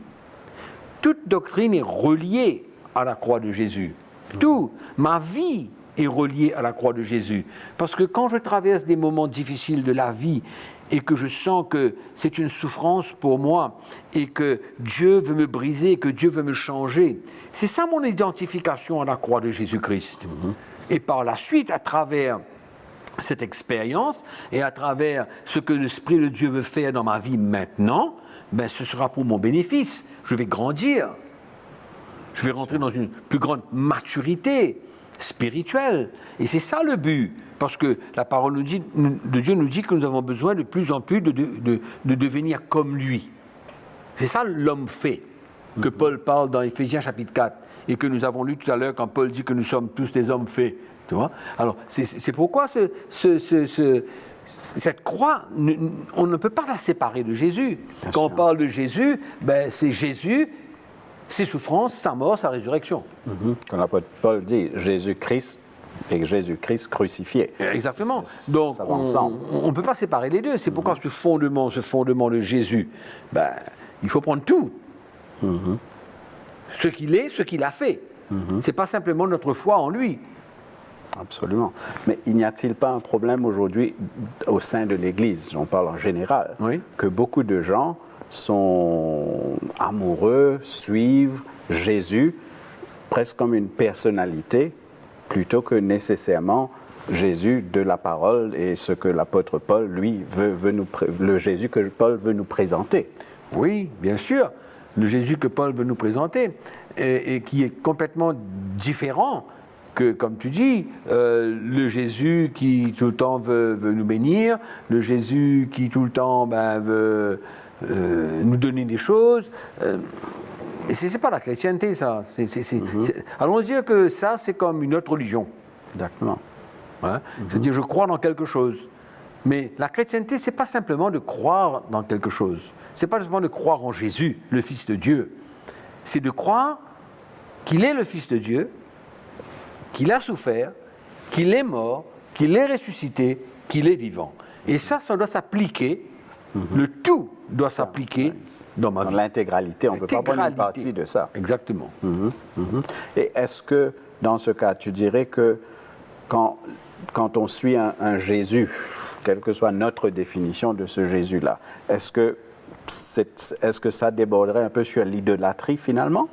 Toute doctrine est reliée à la croix de Jésus. Tout, ma vie est reliée à la croix de Jésus. Parce que quand je traverse des moments difficiles de la vie et que je sens que c'est une souffrance pour moi et que Dieu veut me briser, que Dieu veut me changer, c'est ça mon identification à la croix de Jésus-Christ. Et par la suite, à travers cette expérience et à travers ce que l'Esprit de Dieu veut faire dans ma vie maintenant, ben ce sera pour mon bénéfice. Je vais grandir. Je vais rentrer dans une plus grande maturité spirituelle. Et c'est ça le but. Parce que la parole de Dieu nous dit que nous avons besoin de plus en plus de devenir comme lui. C'est ça l'homme fait, que Paul parle dans Éphésiens chapitre 4, et que nous avons lu tout à l'heure quand Paul dit que nous sommes tous des hommes faits. Tu vois? Alors, c'est pourquoi cette croix, on ne peut pas la séparer de Jésus. Bien quand sûr. On parle de Jésus, ben, c'est Jésus, ses souffrances, sa mort, sa résurrection. Comme l'apôtre Paul dit, Jésus-Christ et Jésus-Christ crucifié. Exactement. Donc, on ne peut pas séparer les deux. C'est pourquoi ce fondement de Jésus, ben, il faut prendre tout. Ce qu'il est, ce qu'il a fait. C'est pas simplement notre foi en lui. Absolument. Mais n'y a-t-il pas un problème aujourd'hui au sein de l'Église, j'en parle en général, que beaucoup de gens sont amoureux, suivent Jésus presque comme une personnalité, plutôt que nécessairement Jésus de la parole et ce que l'apôtre Paul, lui, le Jésus que Paul veut nous présenter. Oui, bien sûr, le Jésus que Paul veut nous présenter et qui est complètement différent que, comme tu dis, le Jésus qui tout le temps veut nous bénir, le Jésus qui tout le temps veut nous donner des choses. Mais ce n'est pas la chrétienté, ça. Allons dire que ça, c'est comme une autre religion. Exactement. Ouais? C'est-à-dire, je crois dans quelque chose. Mais la chrétienté, ce n'est pas simplement de croire dans quelque chose. Ce n'est pas simplement de croire en Jésus, le Fils de Dieu. C'est de croire qu'il est le Fils de Dieu, qu'il a souffert, qu'il est mort, qu'il est ressuscité, qu'il est vivant. Et ça doit s'appliquer. Le tout doit s'appliquer dans ma vie. Dans l'intégralité, on ne peut pas prendre une partie de ça. Exactement. Et est-ce que, dans ce cas, tu dirais que quand on suit un Jésus, quelle que soit notre définition de ce Jésus-là, est-ce que ça déborderait un peu sur l'idolâtrie, finalement?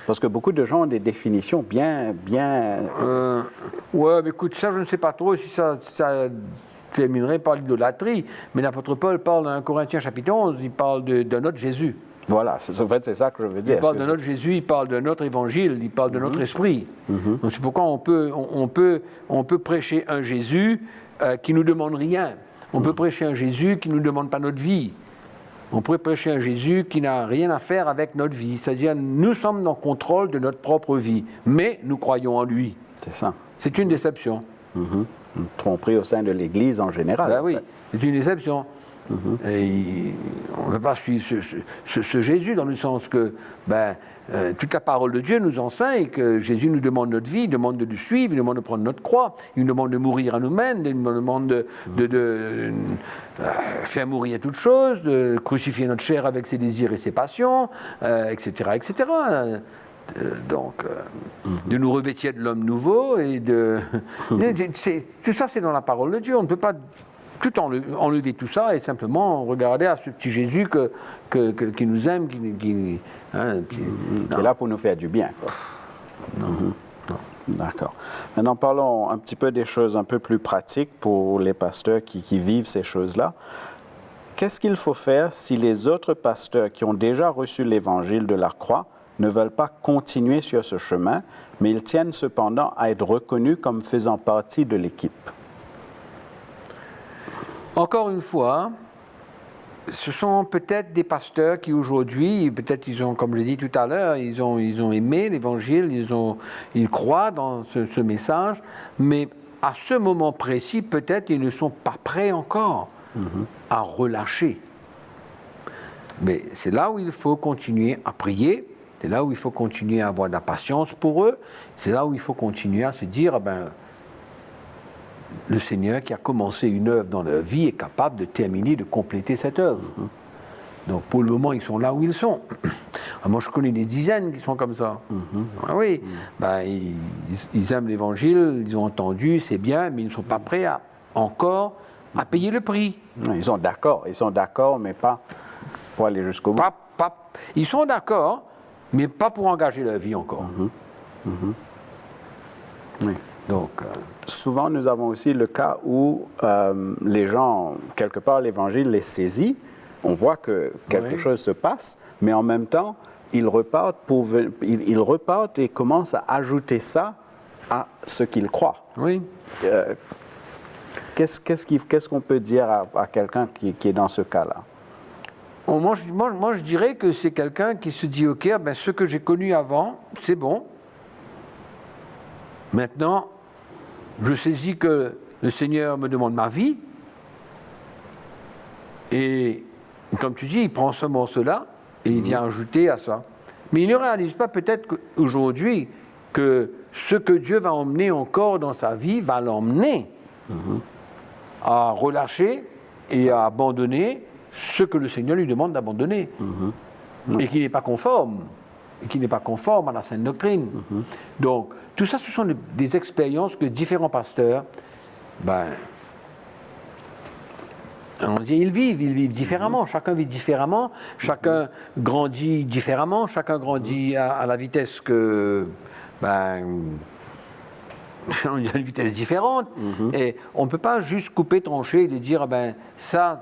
Parce que beaucoup de gens ont des définitions bien... Ouais, mais écoute, ça, je ne sais pas trop si ça terminerait par l'idolâtrie. Mais l'apôtre Paul parle dans 1 Corinthiens chapitre 11, il parle d'un autre Jésus. Voilà, en fait, c'est ça que je veux dire. Il parle d'un autre Jésus, il parle d'un autre évangile, il parle de notre esprit. Donc c'est pourquoi on peut prêcher un Jésus qui ne nous demande rien. On peut prêcher un Jésus qui ne nous demande pas notre vie. On pourrait prêcher un Jésus qui n'a rien à faire avec notre vie. C'est-à-dire, nous sommes en contrôle de notre propre vie, mais nous croyons en lui. C'est ça. C'est une déception. Une tromperie au sein de l'Église en général. Ben oui, c'est une déception. Et on ne peut pas suivre ce Jésus dans le sens que toute la parole de Dieu nous enseigne que Jésus nous demande notre vie, il demande de nous suivre, il demande de prendre notre croix, il nous demande de mourir à nous-mêmes, il nous demande de faire mourir toutes choses, de crucifier notre chair avec ses désirs et ses passions, etc., etc. Donc, de nous revêtir de l'homme nouveau et tout ça, c'est dans la parole de Dieu. On ne peut pas tout enlever tout ça et simplement regarder à ce petit Jésus qui nous aime, qui est là pour nous faire du bien, quoi. Non. D'accord. Maintenant, parlons un petit peu des choses un peu plus pratiques pour les pasteurs qui vivent ces choses-là. qu'est-ce qu'il faut faire si les autres pasteurs qui ont déjà reçu l'évangile de la croix ne veulent pas continuer sur ce chemin, mais ils tiennent cependant à être reconnus comme faisant partie de l'équipe? Encore une fois, ce sont peut-être des pasteurs qui aujourd'hui, peut-être ils ont, comme je l'ai dit tout à l'heure, ils ont aimé l'évangile, ils croient dans ce message, mais à ce moment précis, peut-être ils ne sont pas prêts encore à relâcher. Mais c'est là où il faut continuer à prier, c'est là où il faut continuer à avoir de la patience pour eux, c'est là où il faut continuer à se dire, le Seigneur qui a commencé une œuvre dans leur vie est capable de terminer, de compléter cette œuvre. Donc pour le moment, ils sont là où ils sont. Moi, je connais des dizaines qui sont comme ça. Ah oui, ils aiment l'Évangile, ils ont entendu, c'est bien, mais ils ne sont pas prêts encore à payer le prix. Ils sont d'accord, mais pas pour aller jusqu'au bout. Ils sont d'accord, mais pas pour engager leur vie encore. Oui. Donc, souvent, nous avons aussi le cas où les gens, quelque part, l'Évangile les saisit. On voit que quelque chose se passe, mais en même temps, ils repartent et commencent à ajouter ça à ce qu'ils croient. Oui. Qu'est-ce qu'on peut dire à quelqu'un qui est dans ce cas-là? Moi, je dirais que c'est quelqu'un qui se dit, OK, ce que j'ai connu avant, c'est bon. Maintenant, je saisis que le Seigneur me demande ma vie. Et comme tu dis, il prend ce morceau-là et il vient ajouter à ça. Mais il ne réalise pas peut-être qu'aujourd'hui que ce que Dieu va emmener encore dans sa vie va l'emmener à relâcher et à abandonner ce que le Seigneur lui demande d'abandonner. Et qui n'est pas conforme. À la saine doctrine. Donc, tout ça, ce sont des expériences que différents pasteurs, ils vivent différemment. Chacun vit différemment, chacun grandit différemment, chacun grandit à la vitesse que... on a une vitesse différente. Et on ne peut pas juste couper, trancher et dire, ça...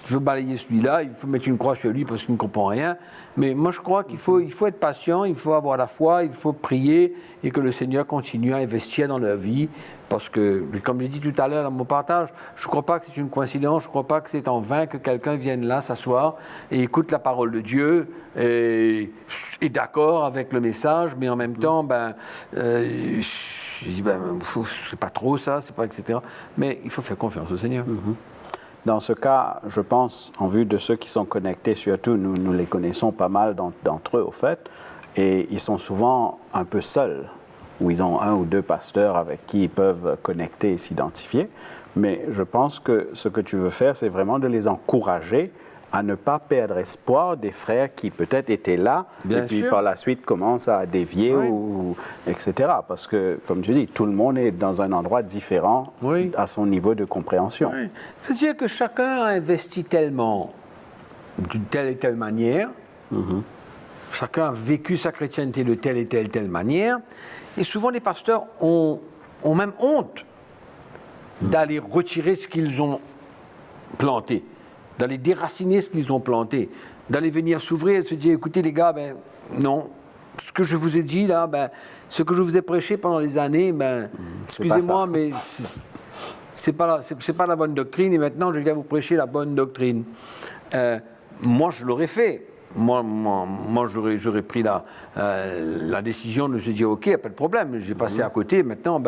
Je veux balayer celui-là, il faut mettre une croix sur lui parce qu'il ne comprend rien. Mais moi, je crois qu'il faut être patient, il faut avoir la foi, il faut prier et que le Seigneur continue à investir dans leur vie. Parce que, comme j'ai dit tout à l'heure dans mon partage, je ne crois pas que c'est une coïncidence, je ne crois pas que c'est en vain que quelqu'un vienne là s'asseoir et écoute la parole de Dieu et est d'accord avec le message, mais en même temps, je dis, c'est pas trop ça, c'est pas, etc. Mais il faut faire confiance au Seigneur. Dans ce cas, je pense, en vue de ceux qui sont connectés, surtout, nous les connaissons pas mal d'entre eux, au fait, et ils sont souvent un peu seuls, où ils ont un ou deux pasteurs avec qui ils peuvent connecter et s'identifier. Mais je pense que ce que tu veux faire, c'est vraiment de les encourager à ne pas perdre espoir des frères qui peut-être étaient là, et puis par la suite commencent à dévier, etc. Parce que, comme tu dis, tout le monde est dans un endroit différent à son niveau de compréhension. C'est-à-dire que chacun a investi tellement, d'une telle et telle manière, chacun a vécu sa chrétienté de telle et telle manière, et souvent les pasteurs ont même honte d'aller retirer ce qu'ils ont planté, d'aller déraciner ce qu'ils ont planté, d'aller venir s'ouvrir et se dire, écoutez les gars, non, ce que je vous ai dit là, ce que je vous ai prêché pendant les années, excusez-moi, mais c'est pas la bonne doctrine, et maintenant je viens vous prêcher la bonne doctrine. Moi, je l'aurais fait. Moi j'aurais pris la décision de se dire, ok, pas de problème, j'ai passé à côté, maintenant,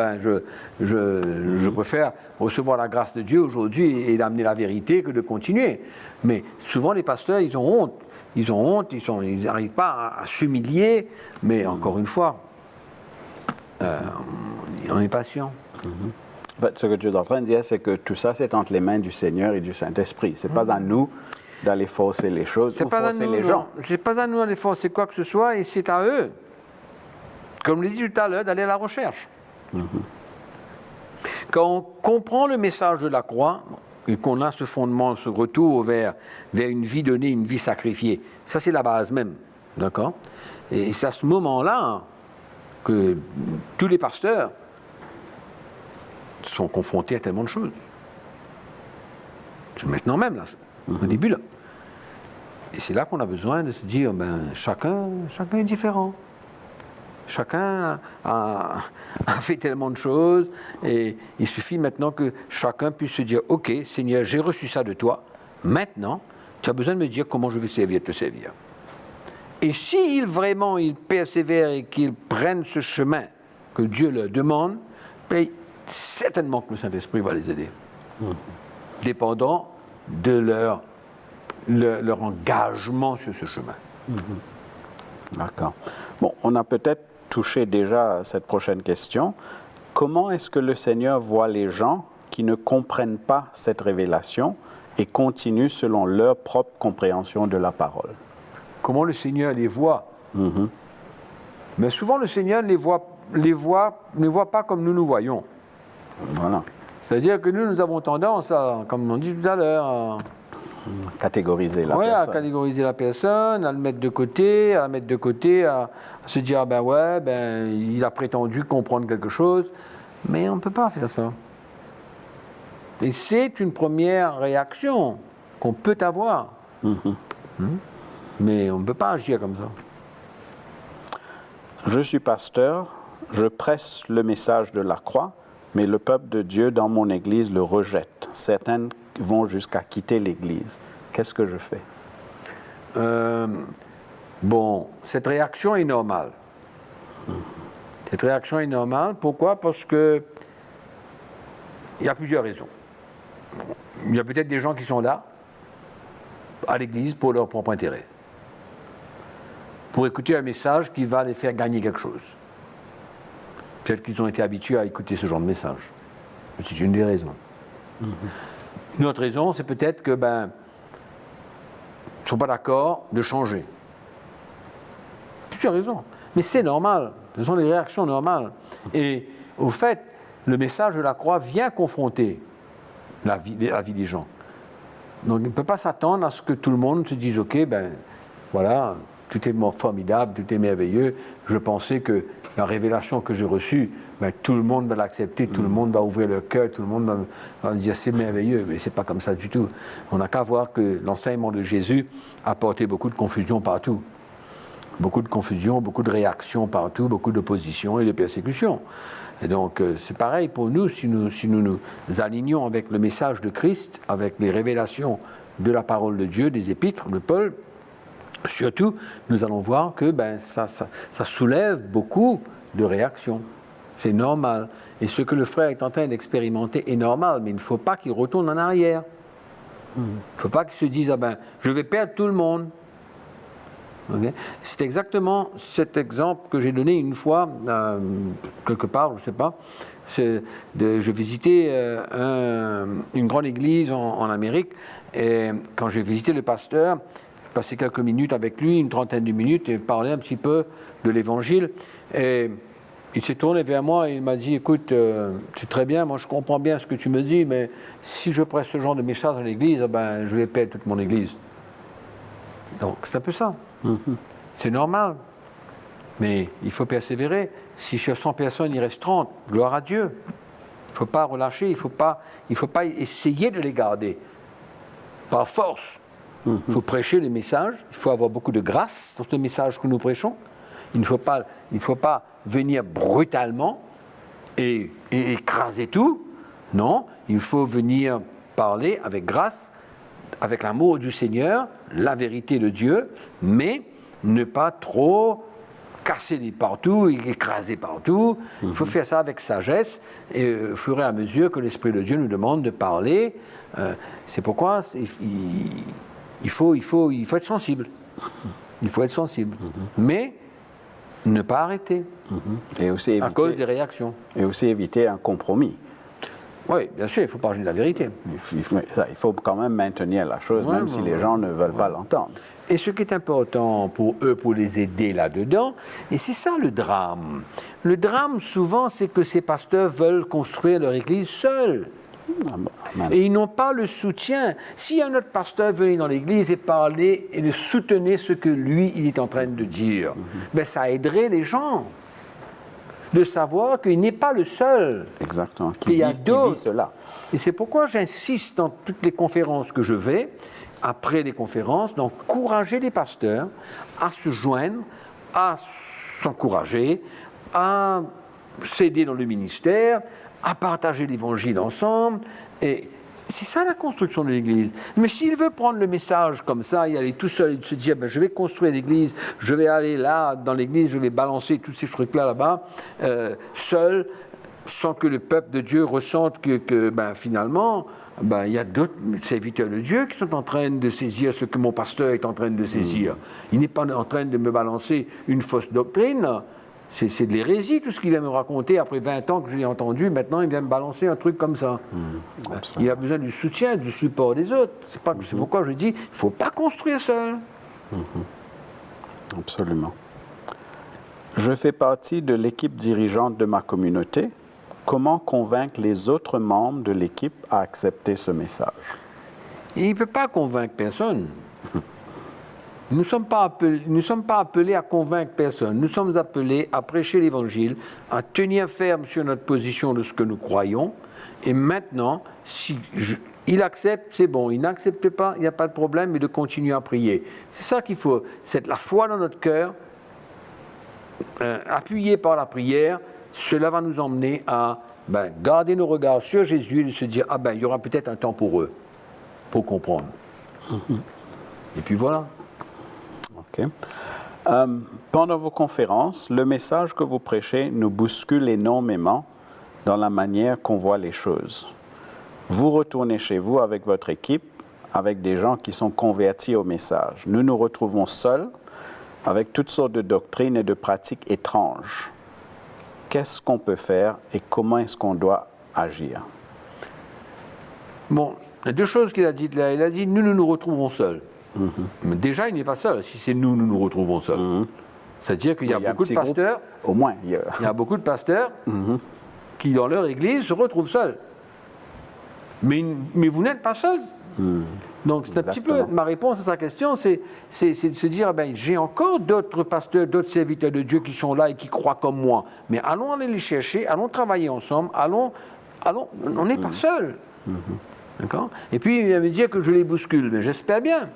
je préfère recevoir la grâce de Dieu aujourd'hui et d'amener la vérité que de continuer. Mais souvent, les pasteurs, ils ont honte. Ils n'arrivent pas à s'humilier, mais encore une fois, on est patient. En fait, ce que tu es en train de dire, c'est que tout ça, c'est entre les mains du Seigneur et du Saint-Esprit. C'est pas à nous d'aller forcer les choses ou forcer les gens. C'est pas à nous d'aller forcer quoi que ce soit, et c'est à eux, comme je l'ai dit tout à l'heure, d'aller à la recherche. Quand on comprend le message de la croix, et qu'on a ce fondement, ce retour vers une vie donnée, une vie sacrifiée, ça c'est la base même, d'accord ? Et c'est à ce moment-là que tous les pasteurs sont confrontés à tellement de choses. Maintenant même, là, Au début, là. Et c'est là qu'on a besoin de se dire, chacun est différent. Chacun a fait tellement de choses, et il suffit maintenant que chacun puisse se dire, ok, Seigneur, j'ai reçu ça de toi, maintenant, tu as besoin de me dire comment je vais te servir. Et si vraiment il persévère et qu'ils prennent ce chemin que Dieu leur demande, certainement que le Saint-Esprit va les aider. Dépendant de leur engagement sur ce chemin. D'accord. Bon, on a peut-être touché déjà à cette prochaine question. Comment est-ce que le Seigneur voit les gens qui ne comprennent pas cette révélation et continuent selon leur propre compréhension de la parole? Comment le Seigneur les voit? Mais souvent, le Seigneur ne les voit pas comme nous voyons. Voilà. C'est-à-dire que nous avons tendance à, comme on dit tout à l'heure, à catégoriser la personne. À catégoriser la personne, à le mettre de côté, à se dire, il a prétendu comprendre quelque chose. Mais on ne peut pas faire ça. Et c'est une première réaction qu'on peut avoir. Mais on ne peut pas agir comme ça. Je suis pasteur, je prêche le message de la croix, mais le peuple de Dieu dans mon église le rejette. Certains vont jusqu'à quitter l'église. Qu'est-ce que je fais? Cette réaction est normale. Cette réaction est normale. Pourquoi? Parce que il y a plusieurs raisons. Il y a peut-être des gens qui sont là, à l'église, pour leur propre intérêt. Pour écouter un message qui va les faire gagner quelque chose. Peut-être qu'ils ont été habitués à écouter ce genre de message. C'est une des raisons. Une autre raison, c'est peut-être que, ils ne sont pas d'accord de changer. Plusieurs raisons. Mais c'est normal. Ce sont des réactions normales. Et au fait, le message de la croix vient confronter la vie des gens. Donc, il ne peut pas s'attendre à ce que tout le monde se dise, ok, voilà, tout est formidable, tout est merveilleux. Je pensais que la révélation que j'ai reçue, tout le monde va l'accepter, tout le monde va ouvrir le cœur, tout le monde va dire c'est merveilleux, mais c'est pas comme ça du tout. On n'a qu'à voir que l'enseignement de Jésus a apporté beaucoup de confusion partout. Beaucoup de confusion, beaucoup de réactions partout, beaucoup d'opposition et de persécution. Et donc c'est pareil pour nous, si nous nous alignons avec le message de Christ, avec les révélations de la parole de Dieu, des épîtres de Paul, surtout, nous allons voir que ça soulève beaucoup de réactions. C'est normal. Et ce que le frère est en train d'expérimenter est normal, mais il ne faut pas qu'il retourne en arrière. Il ne faut pas qu'il se dise, je vais perdre tout le monde. Okay? C'est exactement cet exemple que j'ai donné une fois, quelque part, je ne sais pas. Je visitais une grande église en Amérique, et quand j'ai visité le pasteur, passé quelques minutes avec lui, une trentaine de minutes, et parler un petit peu de l'évangile. Et il s'est tourné vers moi et il m'a dit, écoute, c'est très bien, moi je comprends bien ce que tu me dis, mais si je presse ce genre de message dans l'église, je vais perdre toute mon église. Donc c'est un peu ça. C'est normal. Mais il faut persévérer. Si sur 100 personnes, il reste 30, gloire à Dieu. Il ne faut pas relâcher, il ne faut pas essayer de les garder. Par force. Il faut prêcher les messages, il faut avoir beaucoup de grâce dans ce message que nous prêchons. Il ne faut pas venir brutalement et écraser tout. Non, il faut venir parler avec grâce, avec l'amour du Seigneur, la vérité de Dieu, mais ne pas trop casser partout, écraser partout. Il faut faire ça avec sagesse et au fur et à mesure que l'Esprit de Dieu nous demande de parler. C'est pourquoi il faut être sensible. Il faut être sensible. Mais ne pas arrêter. Et aussi éviter, à cause des réactions. Et aussi éviter un compromis. Oui, bien sûr, il faut parler de la vérité. Il faut quand même maintenir la chose, même si les gens ne veulent pas l'entendre. Et ce qui est important pour eux, pour les aider là-dedans, et c'est ça le drame. Le drame, souvent, c'est que ces pasteurs veulent construire leur église seuls. Et ils n'ont pas le soutien. Si un autre pasteur venait dans l'église et parlait et de soutenir ce que lui, il est en train de dire, ça aiderait les gens de savoir qu'il n'est pas le seul. Exactement. Qu'il y a d'autres. Cela. Et c'est pourquoi j'insiste dans toutes les conférences que je vais, après les conférences, d'encourager les pasteurs à se joindre, à s'encourager, à s'aider dans le ministère, à partager l'évangile ensemble. Et c'est ça la construction de l'Église. Mais s'il veut prendre le message comme ça, y aller tout seul, se dire je vais construire l'Église, je vais aller là dans l'Église, je vais balancer tous ces trucs-là là-bas, seul, sans que le peuple de Dieu ressente que finalement, il y a d'autres serviteurs de Dieu qui sont en train de saisir ce que mon pasteur est en train de saisir. Il n'est pas en train de me balancer une fausse doctrine. C'est de l'hérésie, tout ce qu'il vient me raconter après 20 ans que je l'ai entendu. Maintenant, il vient me balancer un truc comme ça. Il a besoin du soutien, du support des autres. C'est pourquoi je dis, il ne faut pas construire seul. Absolument. Je fais partie de l'équipe dirigeante de ma communauté. Comment convaincre les autres membres de l'équipe à accepter ce message? Il ne peut pas convaincre personne. Nous ne sommes pas appelés à convaincre personne. Nous sommes appelés à prêcher l'Évangile, à tenir ferme sur notre position de ce que nous croyons. Et maintenant, si il accepte, c'est bon. Il n'accepte pas, il n'y a pas de problème, mais de continuer à prier. C'est ça qu'il faut. C'est la foi dans notre cœur, appuyé par la prière. Cela va nous emmener à garder nos regards sur Jésus et se dire il y aura peut-être un temps pour eux, pour comprendre. Et puis voilà. OK. Pendant vos conférences, le message que vous prêchez nous bouscule énormément dans la manière qu'on voit les choses. Vous retournez chez vous avec votre équipe, avec des gens qui sont convertis au message. Nous nous retrouvons seuls avec toutes sortes de doctrines et de pratiques étranges. Qu'est-ce qu'on peut faire et comment est-ce qu'on doit agir? Bon, il y a deux choses qu'il a dites là. Il a dit, nous retrouvons seuls. Mais déjà, il n'est pas seul, si c'est nous retrouvons seuls. C'est-à-dire qu'il y a beaucoup de pasteurs, au moins, il y a beaucoup de pasteurs qui, dans leur église, se retrouvent seuls. Mais vous n'êtes pas seuls. Donc, c'est un petit peu ma réponse à sa question, c'est de se dire, j'ai encore d'autres pasteurs, d'autres serviteurs de Dieu qui sont là et qui croient comme moi. Mais allons aller les chercher, allons travailler ensemble, on n'est pas seuls. D'accord ? Et puis, il va me dire que je les bouscule. Mais j'espère bien.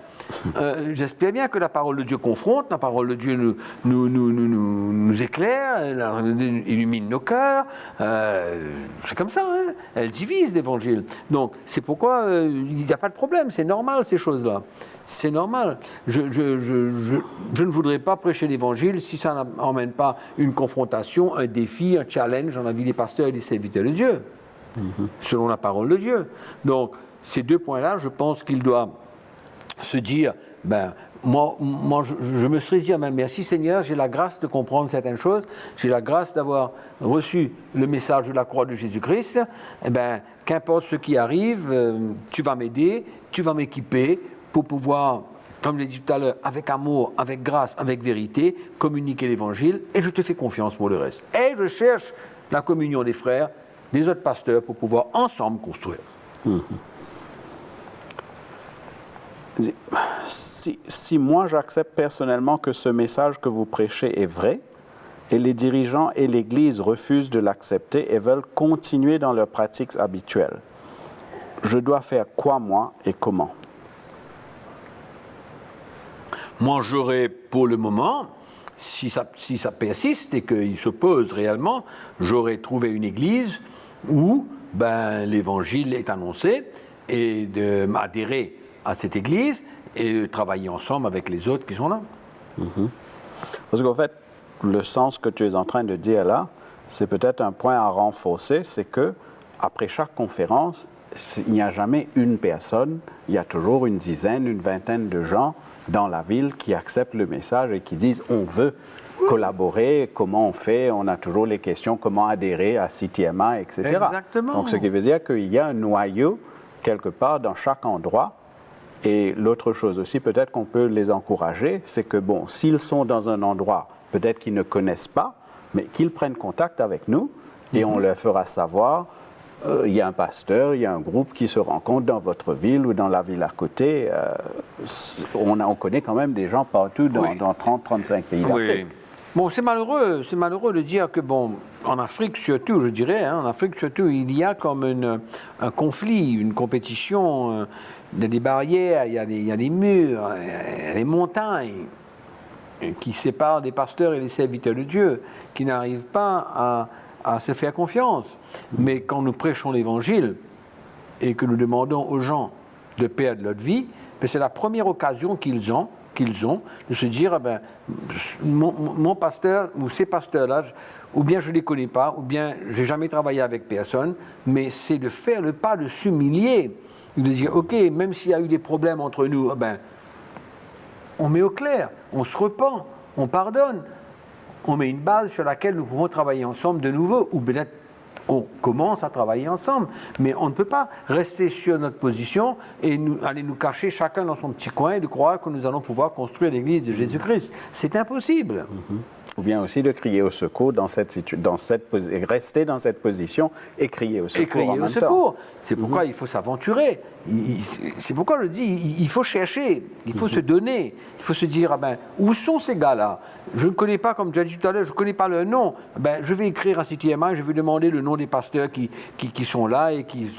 J'espère bien que la parole de Dieu confronte, la parole de Dieu nous éclaire, illumine nos cœurs. C'est comme ça, hein ? Elle divise l'Évangile. Donc, c'est pourquoi il n'y a pas de problème. C'est normal, ces choses-là. C'est normal. Je ne voudrais pas prêcher l'Évangile si ça n'emmène pas une confrontation, un défi, un challenge dans la vie des pasteurs et des serviteurs de Dieu. Selon la parole de Dieu. Donc, ces deux points-là, je pense qu'il doit se dire, moi je me serais dit, merci Seigneur, j'ai la grâce de comprendre certaines choses, j'ai la grâce d'avoir reçu le message de la croix de Jésus-Christ, qu'importe ce qui arrive, tu vas m'aider, tu vas m'équiper pour pouvoir, comme je l'ai dit tout à l'heure, avec amour, avec grâce, avec vérité, communiquer l'Évangile, et je te fais confiance pour le reste. Et je cherche la communion des frères, des autres pasteurs pour pouvoir ensemble construire. Si moi j'accepte personnellement que ce message que vous prêchez est vrai, et les dirigeants et l'Église refusent de l'accepter et veulent continuer dans leurs pratiques habituelles, je dois faire quoi moi et comment? Moi j'aurais pour le moment, si ça persiste et qu'ils s'opposent réellement, j'aurais trouvé une église où l'évangile est annoncé et d'adhérer à cette église et de travailler ensemble avec les autres qui sont là. Parce qu'en fait, le sens que tu es en train de dire là, c'est peut-être un point à renforcer, c'est que après chaque conférence, il n'y a jamais une personne, il y a toujours une dizaine, une vingtaine de gens dans la ville qui acceptent le message et qui disent on veut collaborer, comment on fait, on a toujours les questions, comment adhérer à CTMA, etc. Exactement. Donc ce qui veut dire qu'il y a un noyau quelque part dans chaque endroit. Et l'autre chose aussi, peut-être qu'on peut les encourager, c'est que s'ils sont dans un endroit, peut-être qu'ils ne connaissent pas, mais qu'ils prennent contact avec nous et on leur fera savoir il y a un pasteur, il y a un groupe qui se rencontre dans votre ville ou dans la ville à côté. On connaît quand même des gens partout dans 30-35 pays d'Afrique. Bon, c'est malheureux de dire que, bon, en Afrique surtout, je dirais, en Afrique surtout, il y a comme un conflit, une compétition, il y a des barrières, il y a des murs, il y a des montagnes qui séparent des pasteurs et des serviteurs de Dieu, qui n'arrivent pas à se faire confiance. Mais quand nous prêchons l'Évangile et que nous demandons aux gens de perdre leur vie, c'est la première occasion qu'ils ont de se dire, mon pasteur ou ces pasteurs-là, ou bien je ne les connais pas, ou bien je n'ai jamais travaillé avec personne, mais c'est de faire le pas, de s'humilier, de dire, ok, même s'il y a eu des problèmes entre nous, on met au clair, on se repent, on pardonne, on met une base sur laquelle nous pouvons travailler ensemble de nouveau, ou peut-être on commence à travailler ensemble, mais on ne peut pas rester sur notre position et aller nous cacher chacun dans son petit coin et de croire que nous allons pouvoir construire l'église de Jésus-Christ. C'est impossible. Ou bien aussi de crier au secours rester dans cette position et crier au secours. Et crier au secours. C'est pourquoi il faut s'aventurer. C'est pourquoi je dis, il faut chercher, il faut se donner, il faut se dire, où sont ces gars-là? Je ne connais pas, comme tu as dit tout à l'heure, je ne connais pas leur nom. Je vais écrire à CTMI, je vais demander le nom des pasteurs qui sont là et qui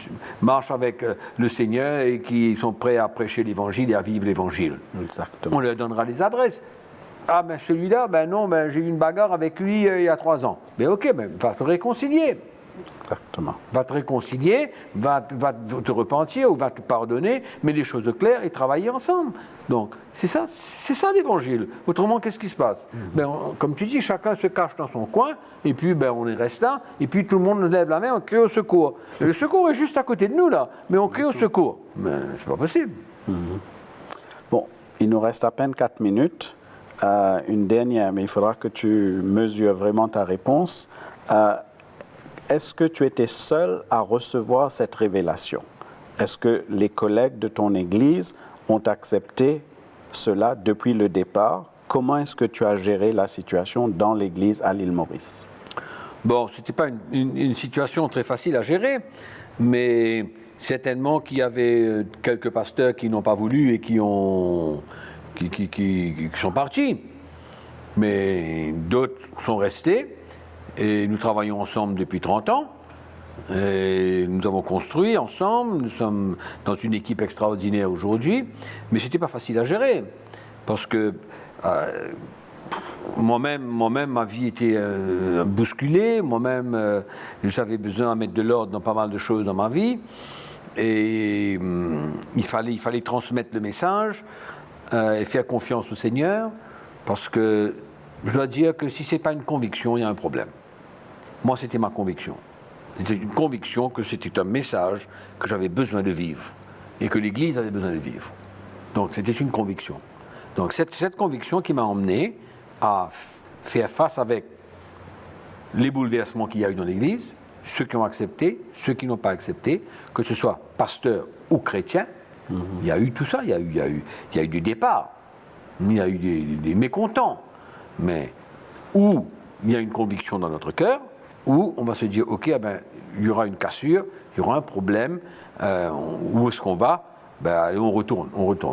marchent avec le Seigneur et qui sont prêts à prêcher l'Évangile et à vivre l'Évangile. Exactement. On leur donnera les adresses. Ah, celui-là, non, j'ai eu une bagarre avec lui il y a 3 ans. Ok, va te réconcilier. Exactement. Va te réconcilier, va te repentir ou va te pardonner, mais les choses claires et travailler ensemble. Donc, c'est ça l'Évangile. Autrement, qu'est-ce qui se passe? Comme tu dis, chacun se cache dans son coin, et puis on y reste là, et puis tout le monde nous lève la main, on crie au secours. Et le secours est juste à côté de nous, là, mais on crie au secours. Mais c'est pas possible. Bon, il nous reste à peine 4 minutes. Une dernière, mais il faudra que tu mesures vraiment ta réponse. Est-ce que tu étais seul à recevoir cette révélation? Est-ce que les collègues de ton Église ont accepté cela depuis le départ? Comment est-ce que tu as géré la situation dans l'Église à l'île Maurice? Bon, ce n'était pas une situation très facile à gérer, mais certainement qu'il y avait quelques pasteurs qui n'ont pas voulu et qui sont partis. Mais d'autres sont restés. Et nous travaillons ensemble depuis 30 ans. Et nous avons construit ensemble. Nous sommes dans une équipe extraordinaire aujourd'hui. Mais ce n'était pas facile à gérer. Parce que moi-même, ma vie était bousculée. Moi-même, j'avais besoin de mettre de l'ordre dans pas mal de choses dans ma vie. Et il fallait transmettre le message et faire confiance au Seigneur. Parce que je dois dire que si ce n'est pas une conviction, il y a un problème. Moi, c'était ma conviction. C'était une conviction que c'était un message que j'avais besoin de vivre et que l'Église avait besoin de vivre. Donc, c'était une conviction. Donc, cette conviction qui m'a emmené à faire face avec les bouleversements qu'il y a eu dans l'Église, ceux qui ont accepté, ceux qui n'ont pas accepté, que ce soit pasteurs ou chrétiens, il y a eu tout ça, il y a eu du départ, il y a eu des mécontents, mais où il y a une conviction dans notre cœur, où on va se dire, ok, il y aura une cassure, il y aura un problème, où est-ce qu'on va? Allez, on retourne,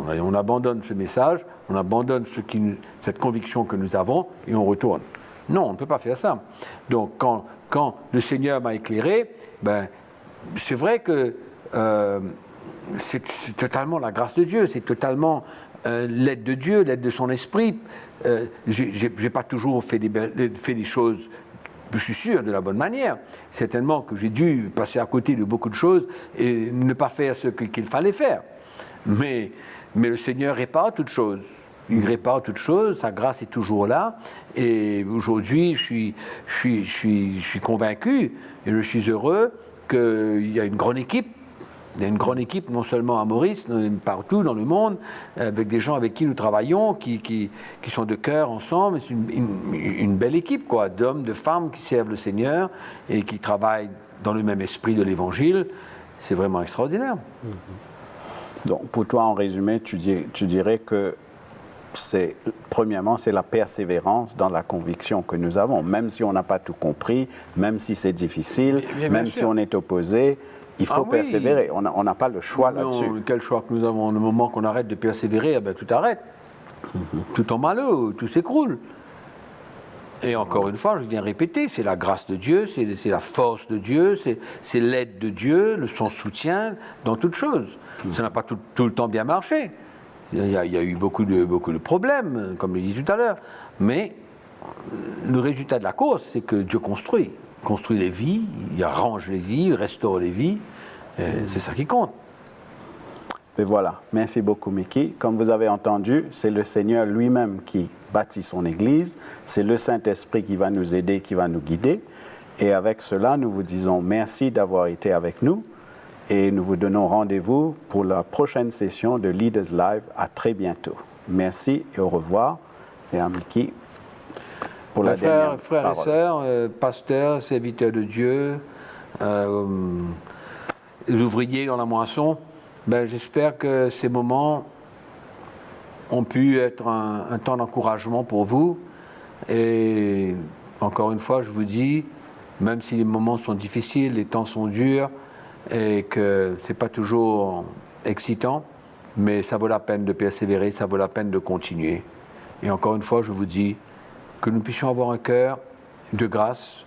allez, on abandonne ce message, on abandonne cette conviction que nous avons et on retourne. Non, on ne peut pas faire ça. Donc, quand le Seigneur m'a éclairé, c'est vrai que c'est totalement la grâce de Dieu, c'est totalement l'aide de Dieu, l'aide de son esprit. J'ai pas toujours fait des choses, je suis sûr, de la bonne manière. Certainement que j'ai dû passer à côté de beaucoup de choses et ne pas faire ce qu'il fallait faire. Mais le Seigneur répare toutes choses. Il répare toutes choses, sa grâce est toujours là. Et aujourd'hui, je suis convaincu et je suis heureux qu'il y a une grande équipe. Il y a une grande équipe, non seulement à Maurice, mais partout dans le monde, avec des gens avec qui nous travaillons, qui sont de cœur ensemble. C'est une belle équipe, quoi, d'hommes, de femmes qui servent le Seigneur et qui travaillent dans le même esprit de l'Évangile. C'est vraiment extraordinaire. Donc, pour toi, en résumé, tu dirais que premièrement, c'est la persévérance dans la conviction que nous avons. Même si on n'a pas tout compris, même si c'est difficile, même si on est opposé, il faut persévérer. On n'a pas le choix là-dessus. Quel choix que nous avons? Le moment qu'on arrête de persévérer, tout arrête. Tout en malheur, tout s'écroule. Et encore une fois, je viens répéter, c'est la grâce de Dieu, c'est la force de Dieu, c'est l'aide de Dieu, son soutien dans toutes choses. Ça n'a pas tout le temps bien marché. Il y a eu beaucoup de problèmes, comme je l'ai dit tout à l'heure. Mais le résultat de la course, c'est que Dieu construit les vies, il arrange les vies, il restaure les vies. C'est ça qui compte. Et voilà, merci beaucoup Mickey. Comme vous avez entendu, c'est le Seigneur lui-même qui bâtit son Église, c'est le Saint-Esprit qui va nous aider, qui va nous guider. Et avec cela, nous vous disons merci d'avoir été avec nous et nous vous donnons rendez-vous pour la prochaine session de Leaders Live. À très bientôt. Merci et au revoir. Et à Mickey pour la dernière frères parole. et sœurs, pasteurs, serviteurs de Dieu, les ouvriers dans la moisson, j'espère que ces moments ont pu être un temps d'encouragement pour vous. Et encore une fois, je vous dis, même si les moments sont difficiles, les temps sont durs, et que ce n'est pas toujours excitant, mais ça vaut la peine de persévérer, ça vaut la peine de continuer. Et encore une fois, je vous dis que nous puissions avoir un cœur de grâce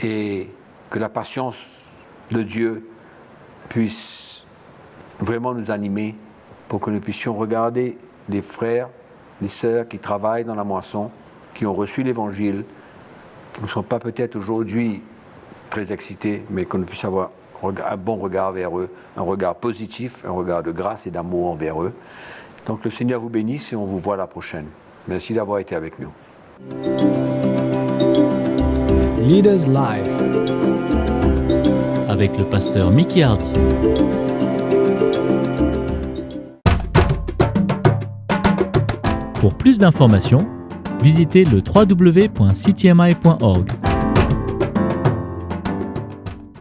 et que la patience de Dieu puisse vraiment nous animer pour que nous puissions regarder des frères, des sœurs qui travaillent dans la moisson, qui ont reçu l'Évangile, qui ne sont pas peut-être aujourd'hui très excités, mais que nous puissions avoir un bon regard vers eux, un regard positif, un regard de grâce et d'amour envers eux. Donc le Seigneur vous bénisse et on vous voit la prochaine. Merci d'avoir été avec nous. Leaders Live avec le pasteur Mickey Hardy. Pour plus d'informations, visitez le www.ctmi.org.